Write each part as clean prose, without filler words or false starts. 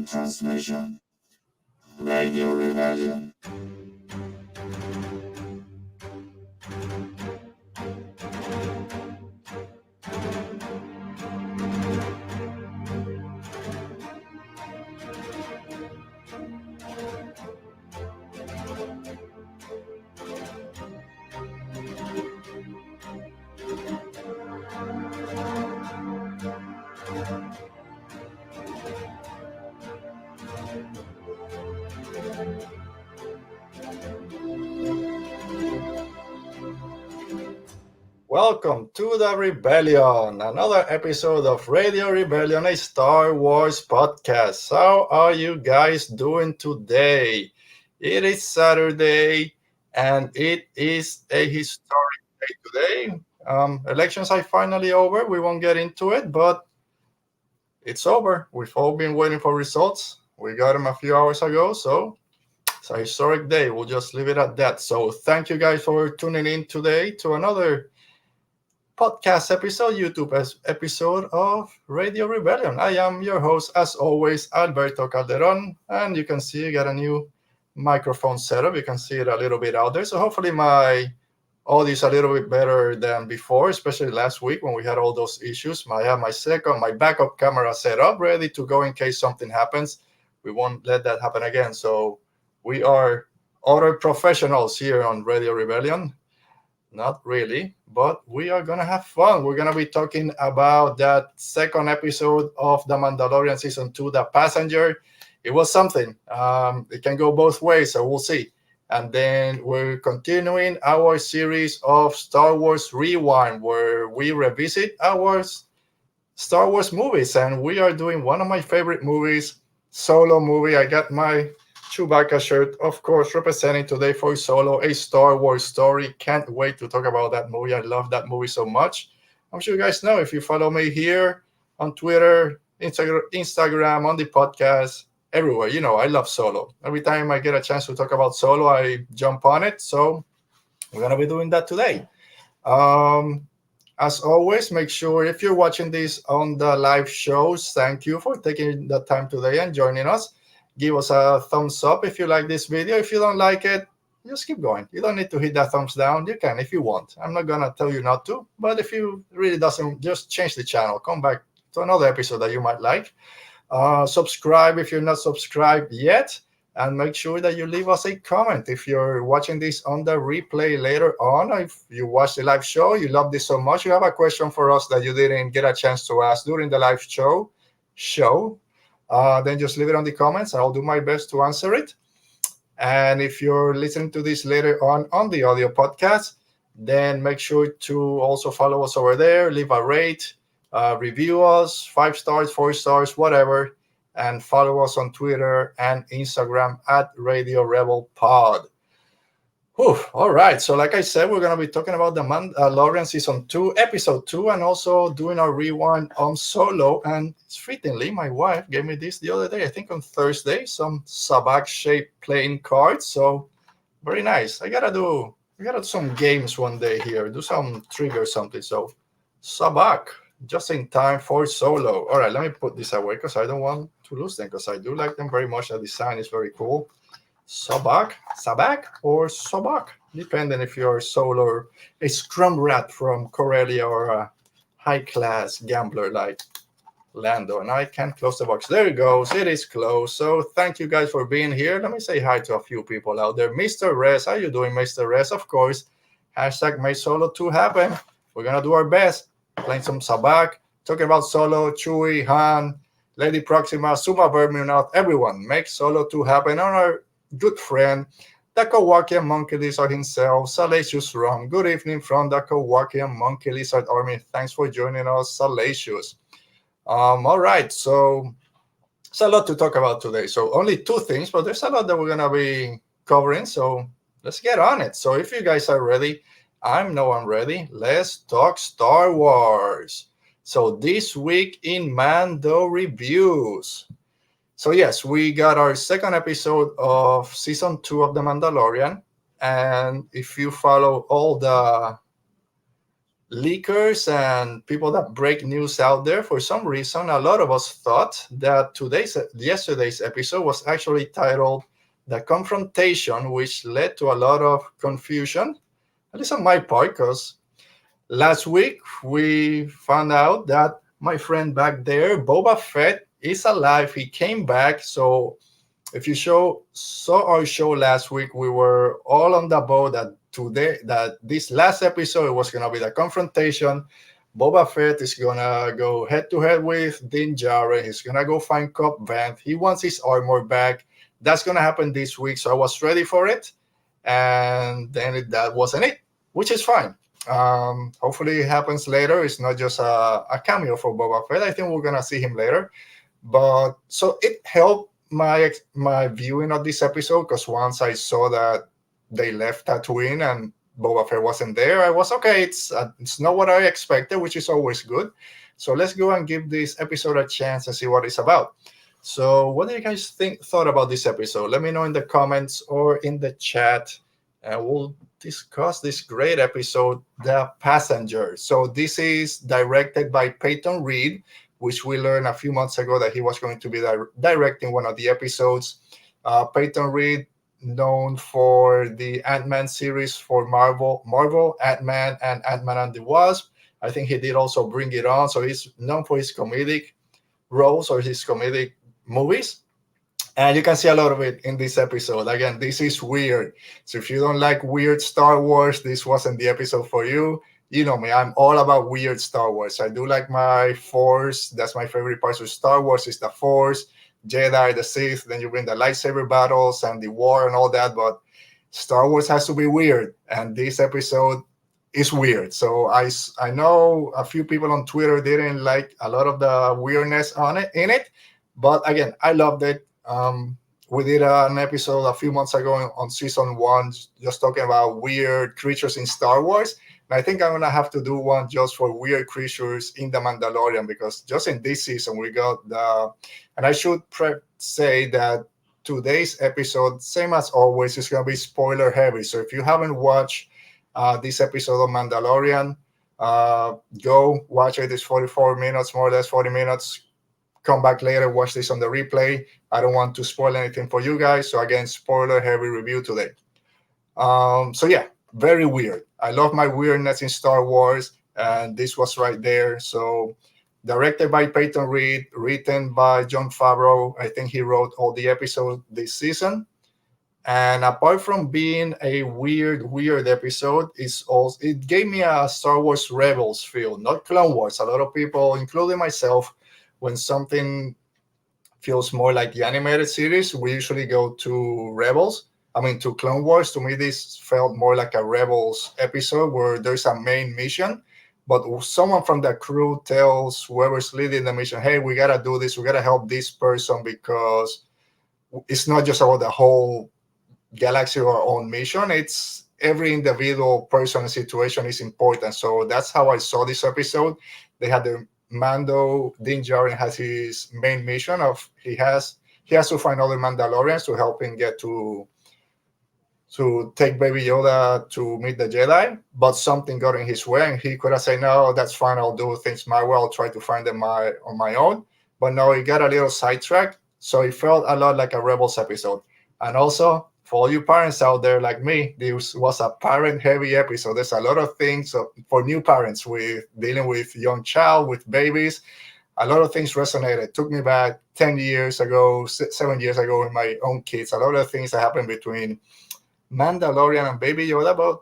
transmission. Radio Rebellion. Welcome to the Rebellion, another episode of Radio Rebellion, a Star Wars podcast. How are you guys doing today? It is Saturday, and it is a historic day today. Elections are finally over. We won't get into it, but it's over. We've all been waiting for results. We got them a few hours ago, so it's a historic day. We'll just leave it at that. So thank you guys for tuning in today to another podcast episode, YouTube episode of Radio Rebellion. I am your host, as always, Alberto Calderon, and you can see I got a new microphone setup. You can see it a little bit out there. So hopefully my audio is a little bit better than before, especially last week when we had all those issues. I have my backup camera set up, ready to go in case something happens. We won't let that happen again. So we are auto professionals here on Radio Rebellion. Not really, but we are going to have fun. We're going to be talking about that second episode of The Mandalorian Season 2, The Passenger. It was something. It can go both ways, so we'll see. And then we're continuing our series of Star Wars Rewind, where we revisit our Star Wars movies. And we are doing one of my favorite movies, Solo movie. I got my Chewbacca shirt, of course, representing today for Solo, a Star Wars story. Can't wait to talk about that movie. I love that movie so much. I'm sure you guys know if you follow me here on Twitter, Instagram, on the podcast, everywhere. You know, I love Solo. Every time I get a chance to talk about Solo, I jump on it. So we're going to be doing that today. As always, make sure if you're watching this on the live shows, thank you for taking the time today and joining us. Give us a thumbs up if you like this video. If you don't like it, just keep going. You don't need to hit that thumbs down. You can if you want. I'm not going to tell you not to. But if you really doesn't, just change the channel. Come back to another episode that you might like. Subscribe if you're not subscribed yet. And make sure that you leave us a comment. If you're watching this on the replay later on, if you watch the live show, you love this so much, you have a question for us that you didn't get a chance to ask during the live show, then just leave it on the comments. I'll do my best to answer it. And if you're listening to this later on the audio podcast, then make sure to also follow us over there, leave a rate, review us, 5 stars, 4 stars, whatever, and follow us on Twitter and Instagram at Radio Rebel Pod. Whew. All right. So like I said, we're going to be talking about The Mandalorian Season 2, Episode 2, and also doing our rewind on Solo. And fittingly, my wife gave me this the other day, I think on Thursday, some sabacc-shaped playing cards. So very nice. I gotta do some games one day here, do some trivia or something. So sabacc, just in time for Solo. All right, let me put this away because I don't want to lose them because I do like them very much. The design is very cool. Sabacc or Sobak, depending if you're Solo or a scrum rat from Corellia or a high-class gambler like Lando. And I can't close the box. There it goes. It is closed. So thank you guys for being here. Let me say hi to a few people out there. Mr. Res, how you doing, Mr. Res? Of course. Hashtag make Solo 2 happen. We're going to do our best. Playing some Sabacc, talking about Solo, Chewie, Han, Lady Proxima, Suma Verminoth, everyone. Make Solo 2 happen. On our good friend, the Kowakian Monkey Lizard himself, Salacious Rum. Good evening from the Kowakian Monkey Lizard Army. Thanks for joining us, Salacious. All right, so it's a lot to talk about today. So only 2 things, but there's a lot that we're going to be covering. So let's get on it. So if you guys are ready, I'm ready. Let's talk Star Wars. So this week in Mando reviews. So yes, we got our second episode of Season 2 of The Mandalorian. And if you follow all the leakers and people that break news out there, for some reason, a lot of us thought that yesterday's episode was actually titled "The Confrontation," which led to a lot of confusion, at least on my part, because last week we found out that my friend back there, Boba Fett, is alive. He came back. So if you saw our show last week, we were all on the boat that this last episode was gonna be the confrontation. Boba Fett is gonna go head to head with Din Djarin. He's gonna go find Cobb Vanth. He wants his armor back. That's gonna happen this week. So I was ready for it, and then that wasn't it, which is fine. Hopefully it happens later. It's not just a cameo for Boba Fett. I think we're gonna see him later. But so it helped my viewing of this episode, because once I saw that they left Tatooine and Boba Fett wasn't there, I was okay. It's not what I expected, which is always good. So let's go and give this episode a chance and see what it's about. So what do you guys thought about this episode? Let me know in the comments or in the chat, and we'll discuss this great episode, The Passenger. So this is directed by Peyton Reed, which we learned a few months ago that he was going to be directing one of the episodes. Peyton Reed, known for the Ant-Man series for Marvel, Ant-Man and Ant-Man and the Wasp. I think he did also Bring It On. So he's known for his comedic roles or his comedic movies. And you can see a lot of it in this episode. Again, this is weird. So if you don't like weird Star Wars, this wasn't the episode for you. You know me, I'm all about weird Star Wars. I do like my Force. That's my favorite part of Star Wars is the Force, Jedi, the Sith. Then you bring the lightsaber battles and the war and all that. But Star Wars has to be weird. And this episode is weird. So I know a few people on Twitter didn't like a lot of the weirdness in it. But again, I loved it. We did an episode a few months ago on season 1, just talking about weird creatures in Star Wars. And I think I'm gonna have to do one just for weird creatures in the Mandalorian, because just in this season we got and I should say that today's episode, same as always, is gonna be spoiler heavy. So if you haven't watched this episode of Mandalorian, go watch it. It's 44 minutes, more or less 40 minutes. Come back later, watch this on the replay. I don't want to spoil anything for you guys. So again, spoiler heavy review today. So yeah, very weird. I love my weirdness in Star Wars, and this was right there. So directed by Peyton Reed, written by Jon Favreau. I think he wrote all the episodes this season. And apart from being a weird episode, it gave me a Star Wars Rebels feel, not Clone Wars. A lot of people, including myself, when something feels more like the animated series, we usually go to Clone Wars. To me, this felt more like a Rebels episode where there's a main mission, but someone from the crew tells whoever's leading the mission, hey, we got to do this. We got to help this person, because it's not just about the whole galaxy or our own mission. It's every individual person and situation is important. So that's how I saw this episode. They had the Mando, Din Djarin has his main mission of he has to find other Mandalorians to help him get to take Baby Yoda to meet the Jedi, but something got in his way, and he could have said, no, that's fine, I'll do things my way, I'll try to find them on my own. But no, he got a little sidetracked, so it felt a lot like a Rebels episode. And also, for all you parents out there like me, this was a parent-heavy episode. There's a lot of things for new parents with dealing with young child, with babies. A lot of things resonated. It took me back 10 years ago, 7 years ago with my own kids. A lot of things that happened between Mandalorian and Baby Yoda, but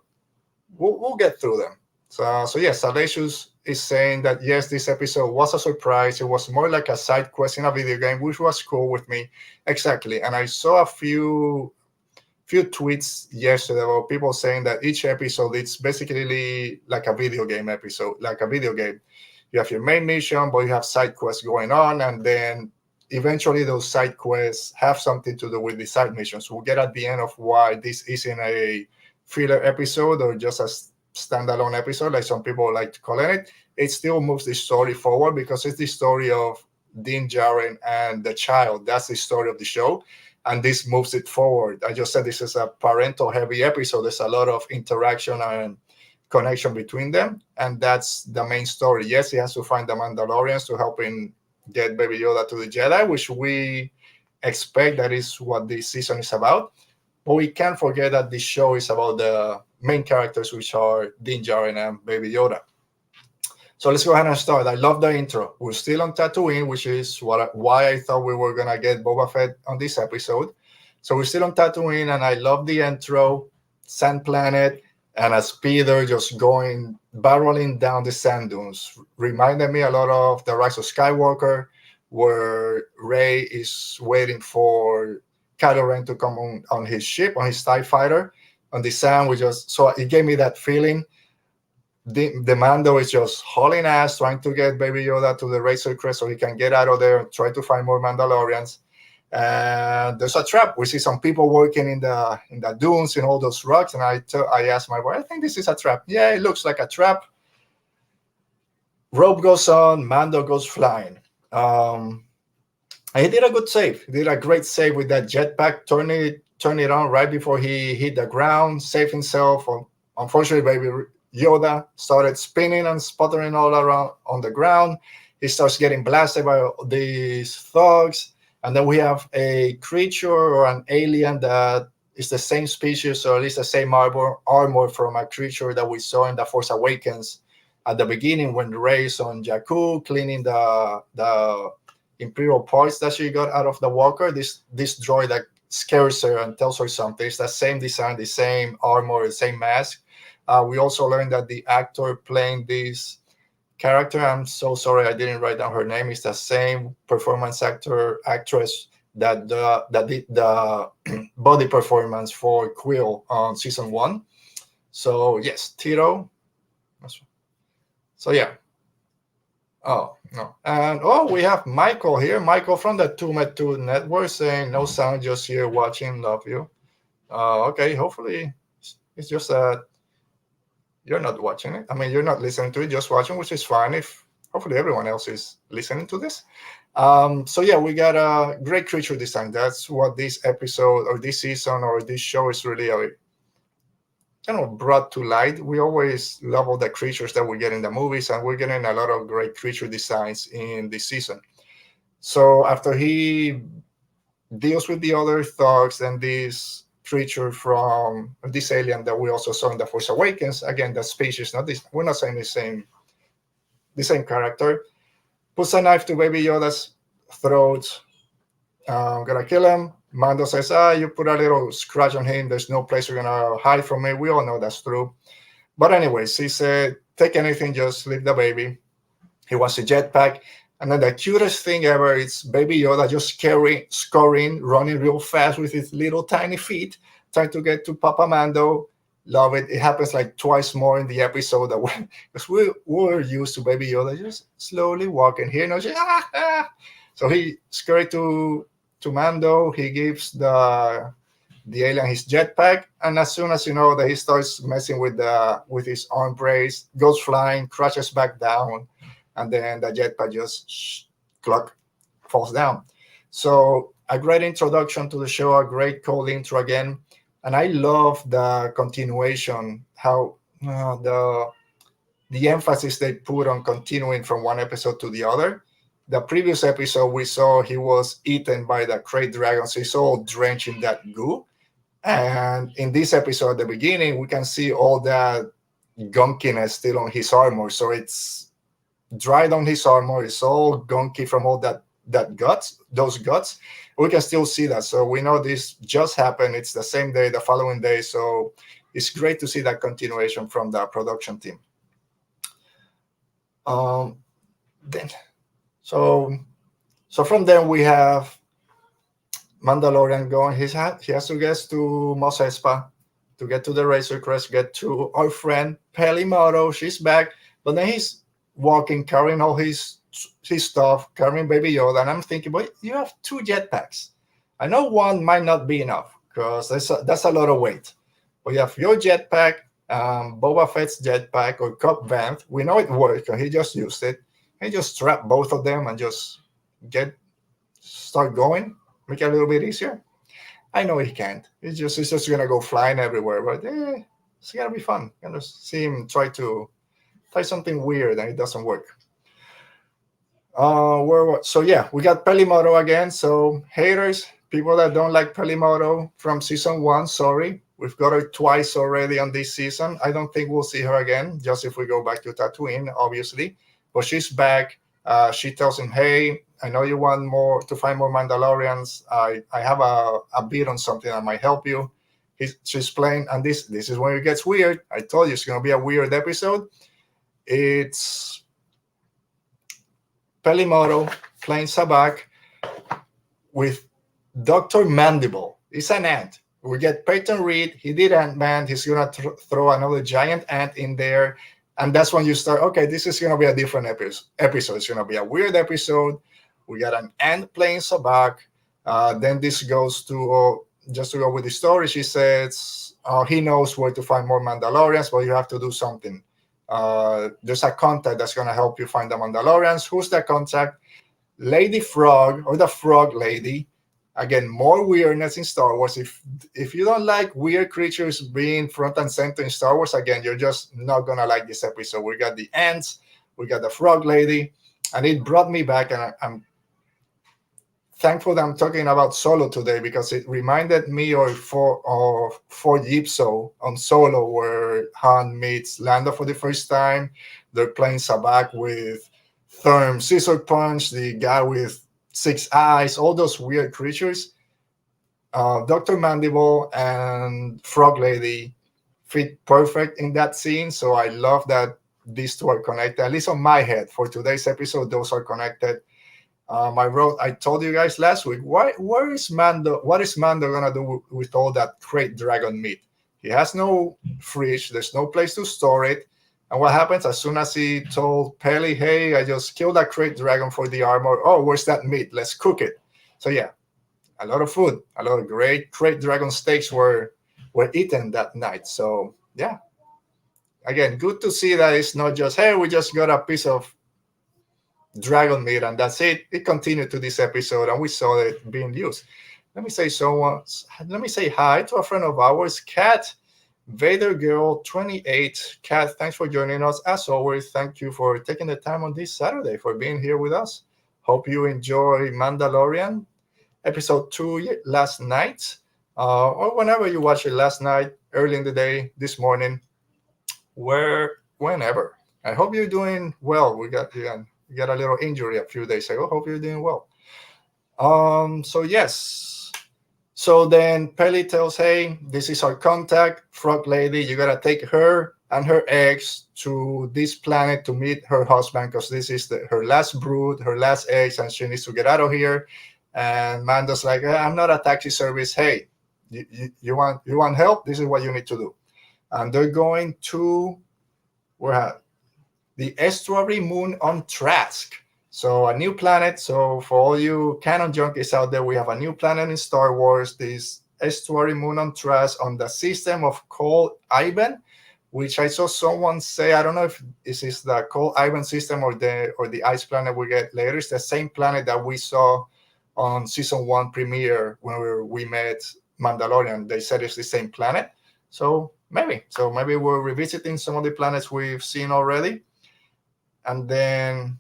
we'll get through them. So yes, Salacious is saying that, yes, this episode was a surprise. It was more like a side quest in a video game, which was cool with me. Exactly. And I saw a few tweets yesterday about people saying that each episode, it's basically like a video game episode, like a video game. You have your main mission, but you have side quests going on, and then eventually those side quests have something to do with the side missions. We'll get at the end of why this isn't a filler episode or just a standalone episode, like some people like to call it. It still moves the story forward, because it's the story of Din Djarin and the child. That's the story of the show. And this moves it forward. I just said this is a parental heavy episode. There's a lot of interaction and connection between them, and that's the main story. Yes, he has to find the Mandalorians to help him get Baby Yoda to the Jedi, which we expect that is what this season is about. But we can't forget that this show is about the main characters, which are Din Djarin and Baby Yoda. So let's go ahead and start. I love the intro. We're still on Tatooine, which is why I thought we were gonna get Boba Fett on this episode. So we're still on Tatooine, and I love the intro, sand planet, and a speeder just going barreling down the sand dunes. Reminded me a lot of The Rise of Skywalker, where Rey is waiting for Kylo Ren to come on his ship, on his TIE fighter, on the sand. So it gave me that feeling. The Mando is just hauling ass, trying to get Baby Yoda to the Razor Crest so he can get out of there and try to find more Mandalorians. And there's a trap. We see some people working in the dunes, in all those rocks. And I asked my boy, I think this is a trap. Yeah, it looks like a trap. Rope goes on, Mando goes flying. And he did a good save. He did a great save with that jetpack, turn it on right before he hit the ground, saved himself. Unfortunately, Baby Yoda started spinning and sputtering all around on the ground. He starts getting blasted by these thugs. And then we have a creature or an alien that is the same species, or at least the same armor from a creature that we saw in The Force Awakens at the beginning when Rey's on Jakku cleaning the Imperial parts that she got out of the walker. This droid that scares her and tells her something. It's the same design, the same armor, the same mask. We also learned that the actor playing this character, I'm so sorry I didn't write down her name, is the same actress that did the body performance for Quill on season 1. So yes, Tito. So yeah. Oh no, and we have Michael here. Michael from the 2met2 network saying no sound, just here watching. Love you. Okay, hopefully it's just that you're not watching it. I mean, you're not listening to it, just watching, which is fine. If hopefully everyone else is listening to this. So yeah, we got a great creature design. That's what this episode or this season or this show is really brought to light. We always love all the creatures that we get in the movies, and we're getting a lot of great creature designs in this season. So after he deals with the other thugs and this creature from this alien that we also saw in The Force Awakens, again, the species, not this, we're not saying the same character, puts a knife to Baby Yoda's throat. Gonna kill him. Mando says, you put a little scratch on him. There's no place you're gonna hide from me. We all know that's true. But anyways, he said, take anything, just leave the baby. He wants a jetpack. And then the cutest thing ever is Baby Yoda just scurrying, running real fast with his little tiny feet, trying to get to Papa Mando. Love it. It happens like twice more in the episode because we're used to Baby Yoda just slowly walking here. So he scurried to Mando. He gives the alien his jetpack, and as soon as that he starts messing with his arm brace, goes flying, crashes back down, and then the jetpack just falls down. So a great introduction to the show, a great cold intro again, and I love the continuation, how the emphasis they put on continuing from one episode to the other. The previous episode we saw he was eaten by the Krayt dragon, so he's all drenched in that goo. And in this episode, at the beginning, we can see all that gunkiness still on his armor. So it's dried on his armor. It's all gunky from all those guts. We can still see that. So we know this just happened. It's the same day, the following day. So it's great to see that continuation from the production team. So from there we have Mandalorian going. He has to get to Mos Espa to get to the Razor Crest, get to our friend Pelimoto. She's back, but then he's walking, carrying all his stuff, carrying Baby Yoda, and I'm thinking, but you have 2 jetpacks. I know one might not be enough because that's a lot of weight, but you have your jetpack, Boba Fett's jetpack or Cobb Vanth. We know it works because he just used it. He just strap both of them and just start going, make it a little bit easier. I know he can't. It's just gonna go flying everywhere. But It's gonna be fun. Gonna see him try something weird and it doesn't work. So yeah, we got Pelimoto again. So haters, people that don't like Pelimoto from season one, sorry. We've got her twice already on this season. I don't think we'll see her again, just if we go back to Tatooine, obviously. But she's back. She tells him, hey, I know you want more to find more Mandalorians. I have a bid on something that might help you. She's playing, and this is when it gets weird. I told you it's gonna be a weird episode. It's Pelimoto playing Sabak with Dr. Mandible. It's an ant. We get Peyton Reed. He did Ant-Man. He's going to throw another giant ant in there. And that's when you start, okay, this is going to be a different episode. It's going to be a weird episode. We got an ant playing Sabak. Then this goes to, just to go with the story, she says, he knows where to find more Mandalorians, but you have to do something. There's a contact that's going to help you find the Mandalorians. Who's that contact? Lady Frog, or the Frog Lady. Again, more weirdness in Star Wars. If you don't like weird creatures being front and center in Star Wars, again, you're just not going to like this episode. We got the ants, we got the Frog Lady, and it brought me back, and I'm thankful that I'm talking about Solo today because it reminded me of Fort Yipso on Solo, where Han meets Lando for the first time. They're playing Sabak with Therm, Scissor Punch, the guy with 6 eyes, all those weird creatures. Dr. Mandible and Frog Lady fit perfect in that scene, so I love that these two are connected. At least on my head, for today's episode, those are connected. I told you guys last week, what is Mando gonna do with all that great dragon meat? He has no fridge, there's no place to store it. And what happens as soon as he told Peli, hey, I just killed that great dragon for the armor. Oh, where's that meat? Let's cook it. So yeah, a lot of food, a lot of great dragon steaks were eaten that night. So yeah, again, good to see that it's not just, hey, we just got a piece of dragon meat and that's it. It continued to this episode and we saw it being used. Let me say hi to a friend of ours, Kat Vader Girl 28. Kat, thanks for joining us. As always, thank you for taking the time on this Saturday for being here with us. Hope you enjoy Mandalorian episode 2 last night, or whenever you watch it last night, early in the day, this morning, whenever. I hope you're doing well. We got a little injury a few days ago. Hope you're doing well. So yes. So then Peli tells, hey, this is our contact, Frog Lady. You got to take her and her eggs to this planet to meet her husband because this is her last brood, her last eggs, and she needs to get out of here. And Mando's like, hey, I'm not a taxi service. Hey, you want help? This is what you need to do. And they're going to the estuary moon on Trask. So a new planet. So for all you canon junkies out there, we have a new planet in Star Wars, this estuary moon on Trask on the system of Cole Ivan, which I saw someone say, I don't know if this is the Cole Ivan system or the ice planet we get later. It's the same planet that we saw on season 1 premiere when we met Mandalorian. They said it's the same planet. So maybe we're revisiting some of the planets we've seen already. And then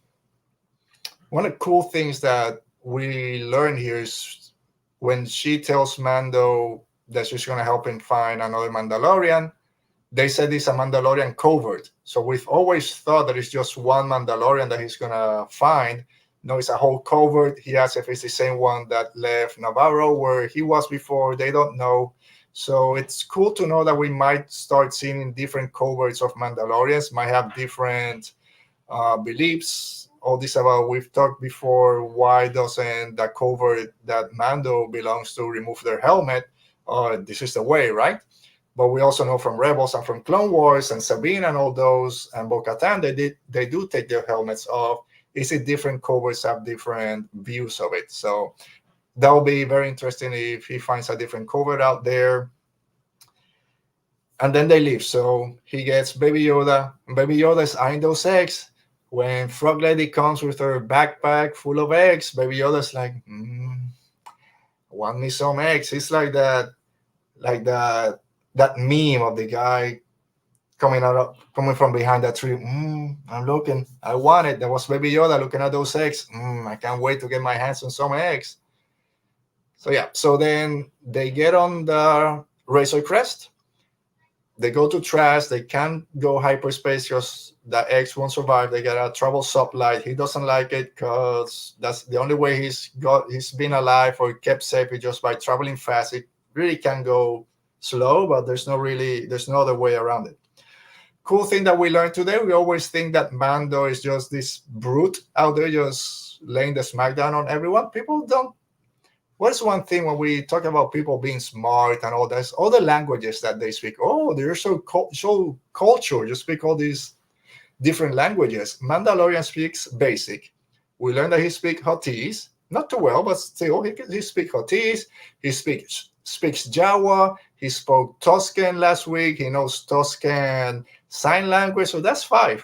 one of the cool things that we learn here is when she tells Mando that she's going to help him find another Mandalorian, they said it's a Mandalorian covert. So we've always thought that it's just one Mandalorian that he's going to find. No, it's a whole covert. He asks if it's the same one that left Navarro where he was before. They don't know. So it's cool to know that we might start seeing different coverts of Mandalorians, might have different beliefs. All this about, we've talked before, why doesn't the covert that Mando belongs to remove their helmet? This is the way, right? But we also know from Rebels and from Clone Wars and Sabine and all those and Bo-Katan, they do take their helmets off. Is it different coverts have different views of it? So that will be very interesting if he finds a different covert out there. And then they leave. So he gets Baby Yoda. And Baby Yoda is eyeing those eggs. When Frog Lady comes with her backpack full of eggs, Baby Yoda's like, want me some eggs. It's like that meme of the guy coming from behind that tree. I'm looking. I want it. There was Baby Yoda looking at those eggs. I can't wait to get my hands on some eggs. So yeah. So then they get on the Razor Crest. They go to trash. They can't go hyperspace because the eggs won't survive. They get a trouble sublight. He doesn't like it because that's the only way he's been alive or kept safe is just by traveling fast. It really can go slow, but there's no other way around it. Cool thing that we learned today, we always think that Mando is just this brute out there just laying the smackdown on everyone. People don't. What's one thing when we talk about people being smart and all that? All the languages that they speak. Oh, they're so cultured. You speak all these different languages. Mandalorian speaks basic. We learned that he speaks Huttese. Not too well, but still, he speaks Huttese. He speaks Jawa. He spoke Tuscan last week. He knows Tuscan sign language. So that's 5.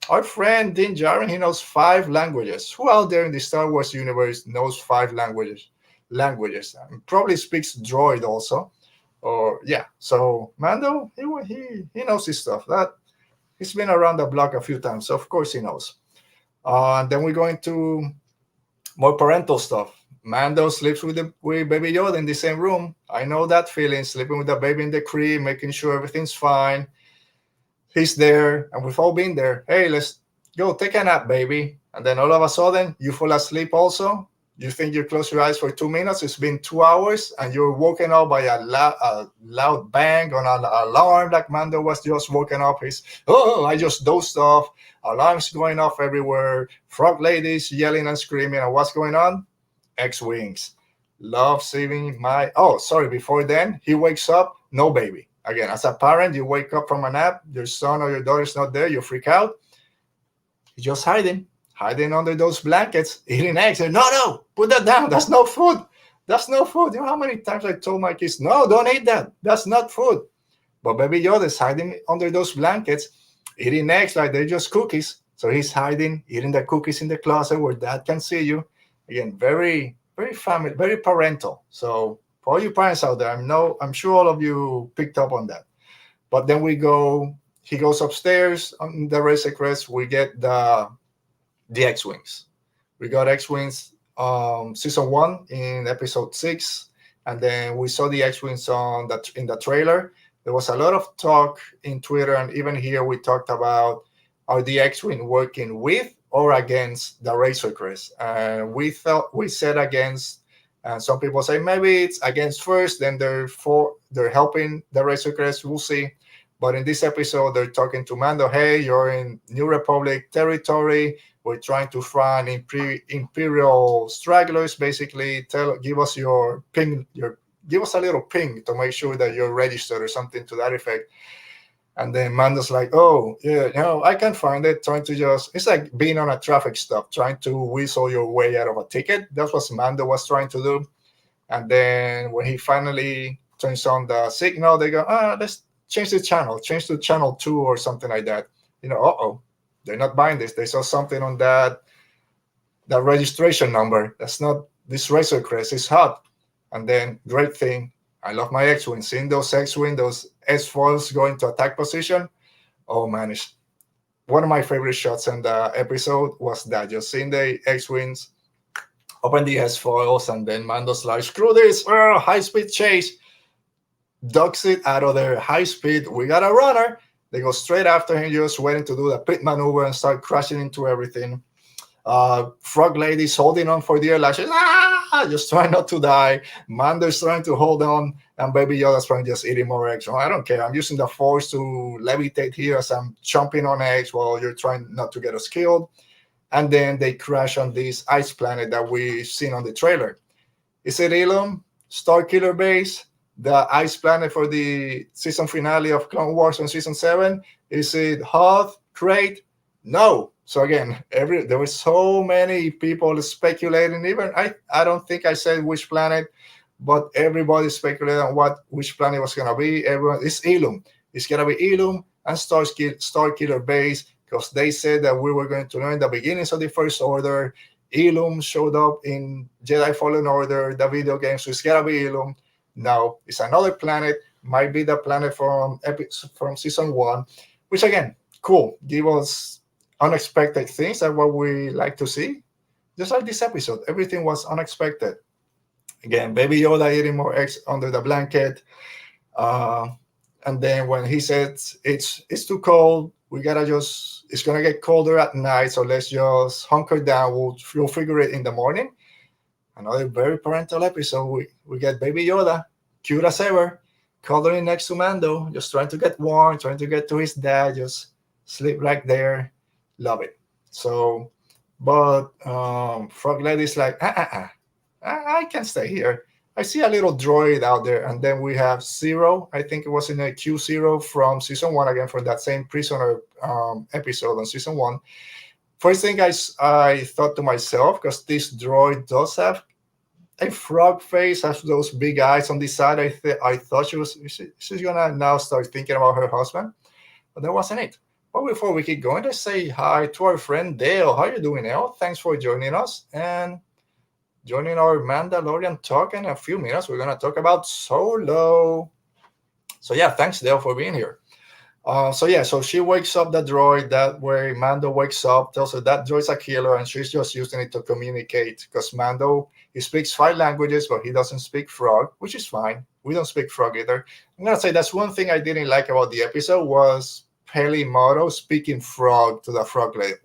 Our friend Din Djarin, he knows 5 languages. Who out there in the Star Wars universe knows 5 languages? Probably speaks droid also. Or yeah. So Mando, he knows his stuff. That he's been around the block a few times, so of course he knows. And then we're going to more parental stuff. Mando sleeps with Baby Yoda in the same room. I know that feeling, sleeping with the baby in the crib, making sure everything's fine. He's there, and we've all been there. Hey, let's go take a nap, baby. And then all of a sudden, you fall asleep also. You think you close your eyes for 2 minutes. It's been 2 hours, and you're woken up by a loud bang on an alarm like Mando was just woken up. I just dozed off. Alarms going off everywhere. Frog ladies yelling and screaming. And what's going on? X-Wings. Love saving my... Oh, sorry. Before then, he wakes up. No baby. Again, as a parent, you wake up from a nap. Your son or your daughter's not there. You freak out. He's just hiding under those blankets, eating eggs. And no, put that down. That's no food. You know how many times I told my kids, no, don't eat that. That's not food. But Baby Yoda is hiding under those blankets, eating eggs like they're just cookies. So he's hiding, eating the cookies in the closet where Dad can see you. Again, very, very family, very parental. So for all you parents out there, I'm sure all of you picked up on that. But then he goes upstairs on the Razor Crest. We get the X-Wings. We got X-Wings season 1 in episode 6, and then we saw the X-Wings in the trailer. There was a lot of talk in Twitter, and even here we talked about, are the X-Wing working with or against the Razor Crest? And we said against, and some people say maybe it's against first, then they're helping the Razor Crest. We'll see. But in this episode, they're talking to Mando. Hey, you're in New Republic territory. We're trying to find imperial stragglers. Basically, give us your ping. Give us a little ping to make sure that you're registered or something to that effect. And then Mando's like, oh yeah, I can't find it. It's like being on a traffic stop, trying to whistle your way out of a ticket. That's what Mando was trying to do. And then when he finally turns on the signal, they go, let's change the channel, change to channel 2 or something like that. They're not buying this. They saw something on that registration number. That's not this Razor Crest. It's hot. And then, great thing, I love my X-Wing. Seeing those X-Wing, those S-foils going to attack position. Oh man, it's one of my favorite shots in the episode was that. Just seeing the X-Wings open the S-foils, and then Mando's like, screw this, high-speed chase. Ducks it out of their high speed. We got a runner. They go straight after him, just waiting to do the pit maneuver and start crashing into everything. Frog ladies holding on for dear life. Just trying not to die. Mando's trying to hold on, and Baby Yoda's trying to just eating more eggs. I don't care. I'm using the Force to levitate here as I'm chomping on eggs while you're trying not to get us killed. And then they crash on this ice planet that we've seen on the trailer. Is it Ilum? Starkiller Base? The ice planet for the season finale of Clone Wars on season 7? Is it Hoth? Crate? No. So again, there were so many people speculating. Even I don't think I said which planet, but everybody speculated on which planet was gonna be. It's Ilum. It's gonna be Ilum and Starkiller Base, because they said that we were going to learn the beginnings of the First Order. Ilum showed up in Jedi Fallen Order, the video game, so it's gonna be Ilum. Now it's another planet, might be the planet from season 1, which again, cool. Give us unexpected things that what we like to see. Just like this episode, everything was unexpected. Again, Baby Yoda eating more eggs under the blanket. Uh, and then when he says it's too cold, we gotta just it's gonna get colder at night, so let's just hunker down. We'll figure it in the morning. Another very parental episode. We get Baby Yoda, cute as ever, cuddling next to Mando, just trying to get warm, trying to get to his dad, just sleep right there. Love it. So, but Frog Lady's like, I can stay here. I see a little droid out there, and then we have Zero. I think it was in a Q0 from season one, again from that same prisoner episode on season one. First thing I thought to myself, because this droid does have a frog face, has those big eyes on the side. I thought she's gonna now start thinking about her husband, but that wasn't it. But before we keep going, let's say hi to our friend Dale. How you doing, Dale? Thanks for joining us and joining our Mandalorian talk. In a few minutes, we're gonna talk about Solo. So yeah, thanks Dale for being here. So she wakes up the droid that way. Mando wakes up, tells her that droid's a killer, and she's just using it to communicate. Because Mando, he speaks 5 languages, but he doesn't speak Frog, which is fine. We don't speak Frog either. I'm gonna say that's one thing I didn't like about the episode was Peli Motto speaking Frog to the Frog lady.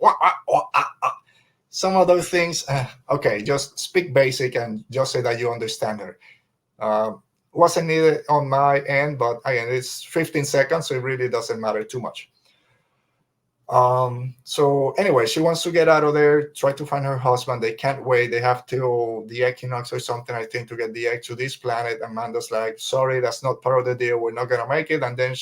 Some other things, okay, just speak basic and just say that you understand her. Wasn't needed on my end, but again, it's 15 seconds, so it really doesn't matter too much. So anyway, she wants to get out of there, try to find her husband. They can't wait. They have till the equinox or something, I think, to get the egg to this planet. And Amanda's like, sorry, that's not part of the deal. We're not going to make it. And then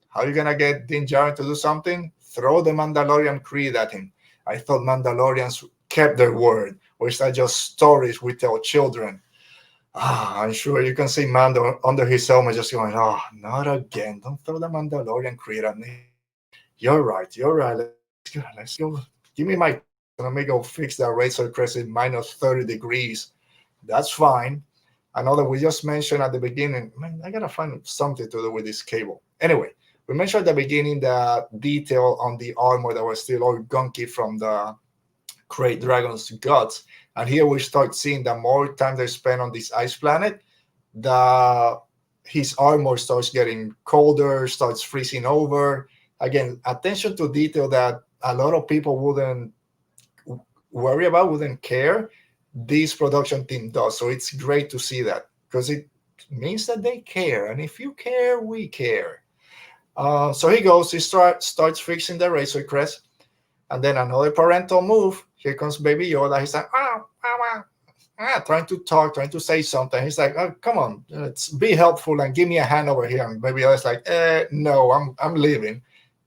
how are you going to get Din Djarin to do something? Throw the Mandalorian creed at him. I thought Mandalorians kept their word, or is that just stories we tell children? I'm sure you can see Mando under his helmet just going, not again. Don't throw the Mandalorian creed at me. You're right. Let's go. Give me my... Let me go fix that Razor Crest minus 30 degrees. That's fine. I know that we just mentioned at the beginning, man, I got to find something to do with this cable. Anyway, we mentioned at the beginning the detail on the armor that was still all gunky from the Great Dragon's guts. And here we start seeing that more time they spend on this ice planet, his armor starts getting colder, starts freezing over. Again, attention to detail that a lot of people wouldn't worry about, wouldn't care. This production team does. So it's great to see that because it means that they care. And if you care, we care. So he starts fixing the Razor Crest. And then another parental move. Here comes Baby Yoda. He's like, trying to talk, trying to say something. He's like, oh, come on, let's be helpful and give me a hand over here. And Baby Yoda's like, no, I'm leaving.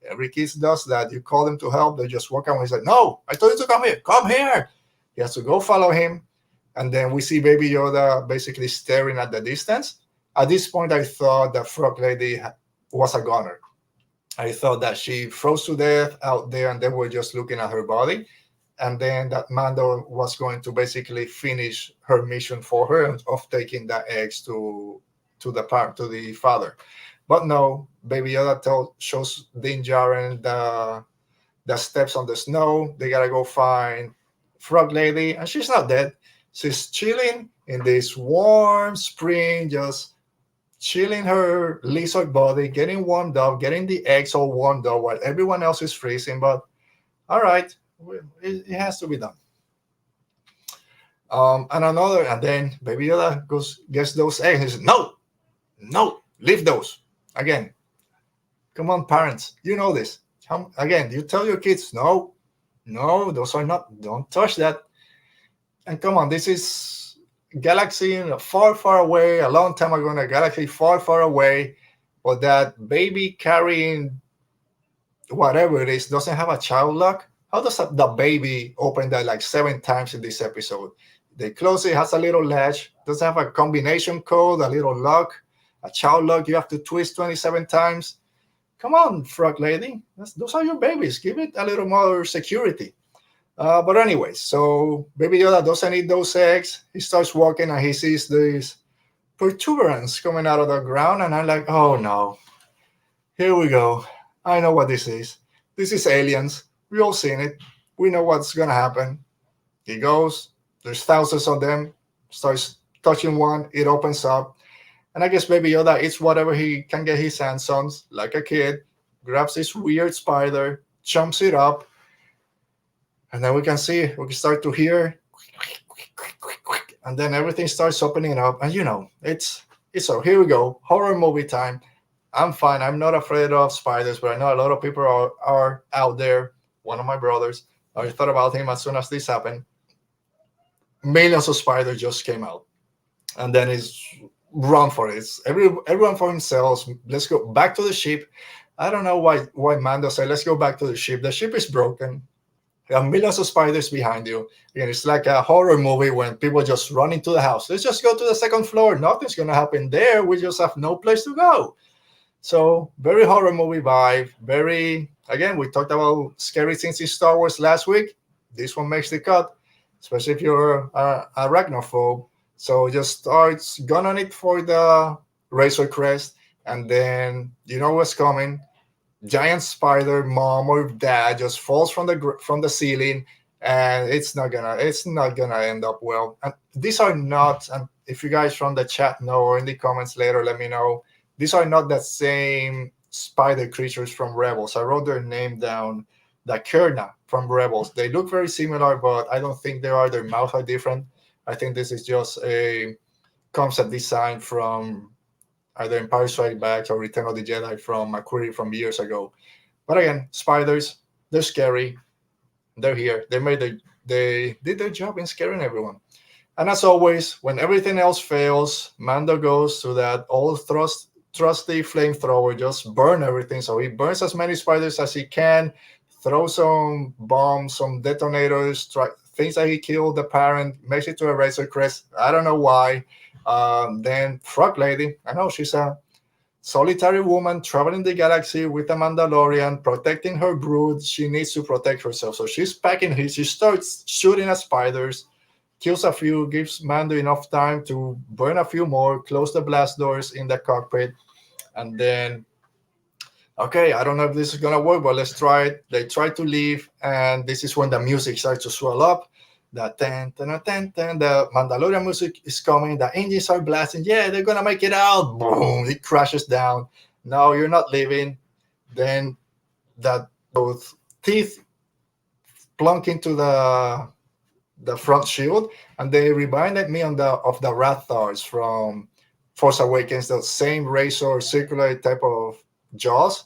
Every kid does that. You call them to help, they just walk away. He's like, no, I told you to come here. Come here. He has to go follow him. And then we see Baby Yoda basically staring at the distance. At this point, I thought the Frog Lady was a goner. I thought that she froze to death out there and they were just looking at her body. And then that Mando was going to basically finish her mission for her of taking the eggs to the father. But no, Baby Yoda shows Din Djarin the steps on the snow. They gotta go find Frog Lady, and she's not dead. She's chilling in this warm spring, just chilling her lizard body, getting warmed up, getting the eggs all warmed up while everyone else is freezing. But all right, it has to be done. And then Baby Yoda gets those eggs. He says, no, leave those. Again, come on, parents, you know this. Again, you tell your kids, no, those are not, don't touch that. And come on, this is galaxy far, far away, a long time ago in a galaxy far, far away. But that baby carrying whatever it is doesn't have a child lock. How does the baby open that like 7 times in this episode? They close it, has a little latch, doesn't have a combination code, a little lock, a child lock you have to twist 27 times. Come on, Frog Lady. Those are your babies. Give it a little more security. But anyway, so Baby Yoda doesn't eat those eggs. He starts walking and he sees these protuberance coming out of the ground. And I'm like, oh no, here we go. I know what this is. This is aliens. We all seen it. We know what's gonna happen. He goes. There's thousands of them. Starts touching one. It opens up. And I guess Baby Yoda eats whatever he can get his hands on, like a kid. Grabs this weird spider, chomps it up, and then we can start to hear, and then everything starts opening up, and it's so here we go, horror movie time. I'm fine. I'm not afraid of spiders, but I know a lot of people are out there. One of my brothers, I thought about him as soon as this happened. Millions of spiders just came out, and then it's run for it. It's everyone for himself. Let's go back to the ship. I don't know why Mando said let's go back to the ship. The ship is broken. There are millions of spiders behind you. Again, it's like a horror movie when people just run into the house. Let's just go to the second floor. Nothing's gonna happen there. We just have no place to go. So very horror movie vibe. Very again, we talked about scary things in Star Wars last week. This one makes the cut, especially if you're a arachnophobe. So just starts gun on it for the Razor Crest, and then you know what's coming. Giant spider, mom or dad just falls from from the ceiling, and it's not gonna end up well. And these are not. And if you guys from the chat know or in the comments later, let me know. These are not the same spider creatures from Rebels. I wrote their name down. The Kerna from Rebels. They look very similar, but I don't think they are. Their mouths are different. I think this is just a concept design from either Empire Strikes Back or Return of the Jedi from a query from years ago. But again, spiders, they're scary. They're here. They did their job in scaring everyone. And as always, when everything else fails, Mando goes to that old trusty flamethrower, just burn everything. So he burns as many spiders as he can, throw some bombs, some detonators, things that he killed the parent, makes it to a Razor Crest. I don't know why. Then Frog Lady, I know she's a solitary woman traveling the galaxy with a Mandalorian, protecting her brood. She needs to protect herself. So she's packing his. She starts shooting at spiders, kills a few, gives Mando enough time to burn a few more, close the blast doors in the cockpit, and then, okay, I don't know if this is gonna work, but let's try it. They try to leave, and this is when the music starts to swell up. The ten, ten, ten, ten, the Mandalorian music is coming. The engines are blasting. Yeah, they're gonna make it out. Boom! It crashes down. No, you're not leaving. Then that those teeth plunk into the front shield, and they reminded me of the Rathars from Force Awakens. The same razor, circular type of jaws.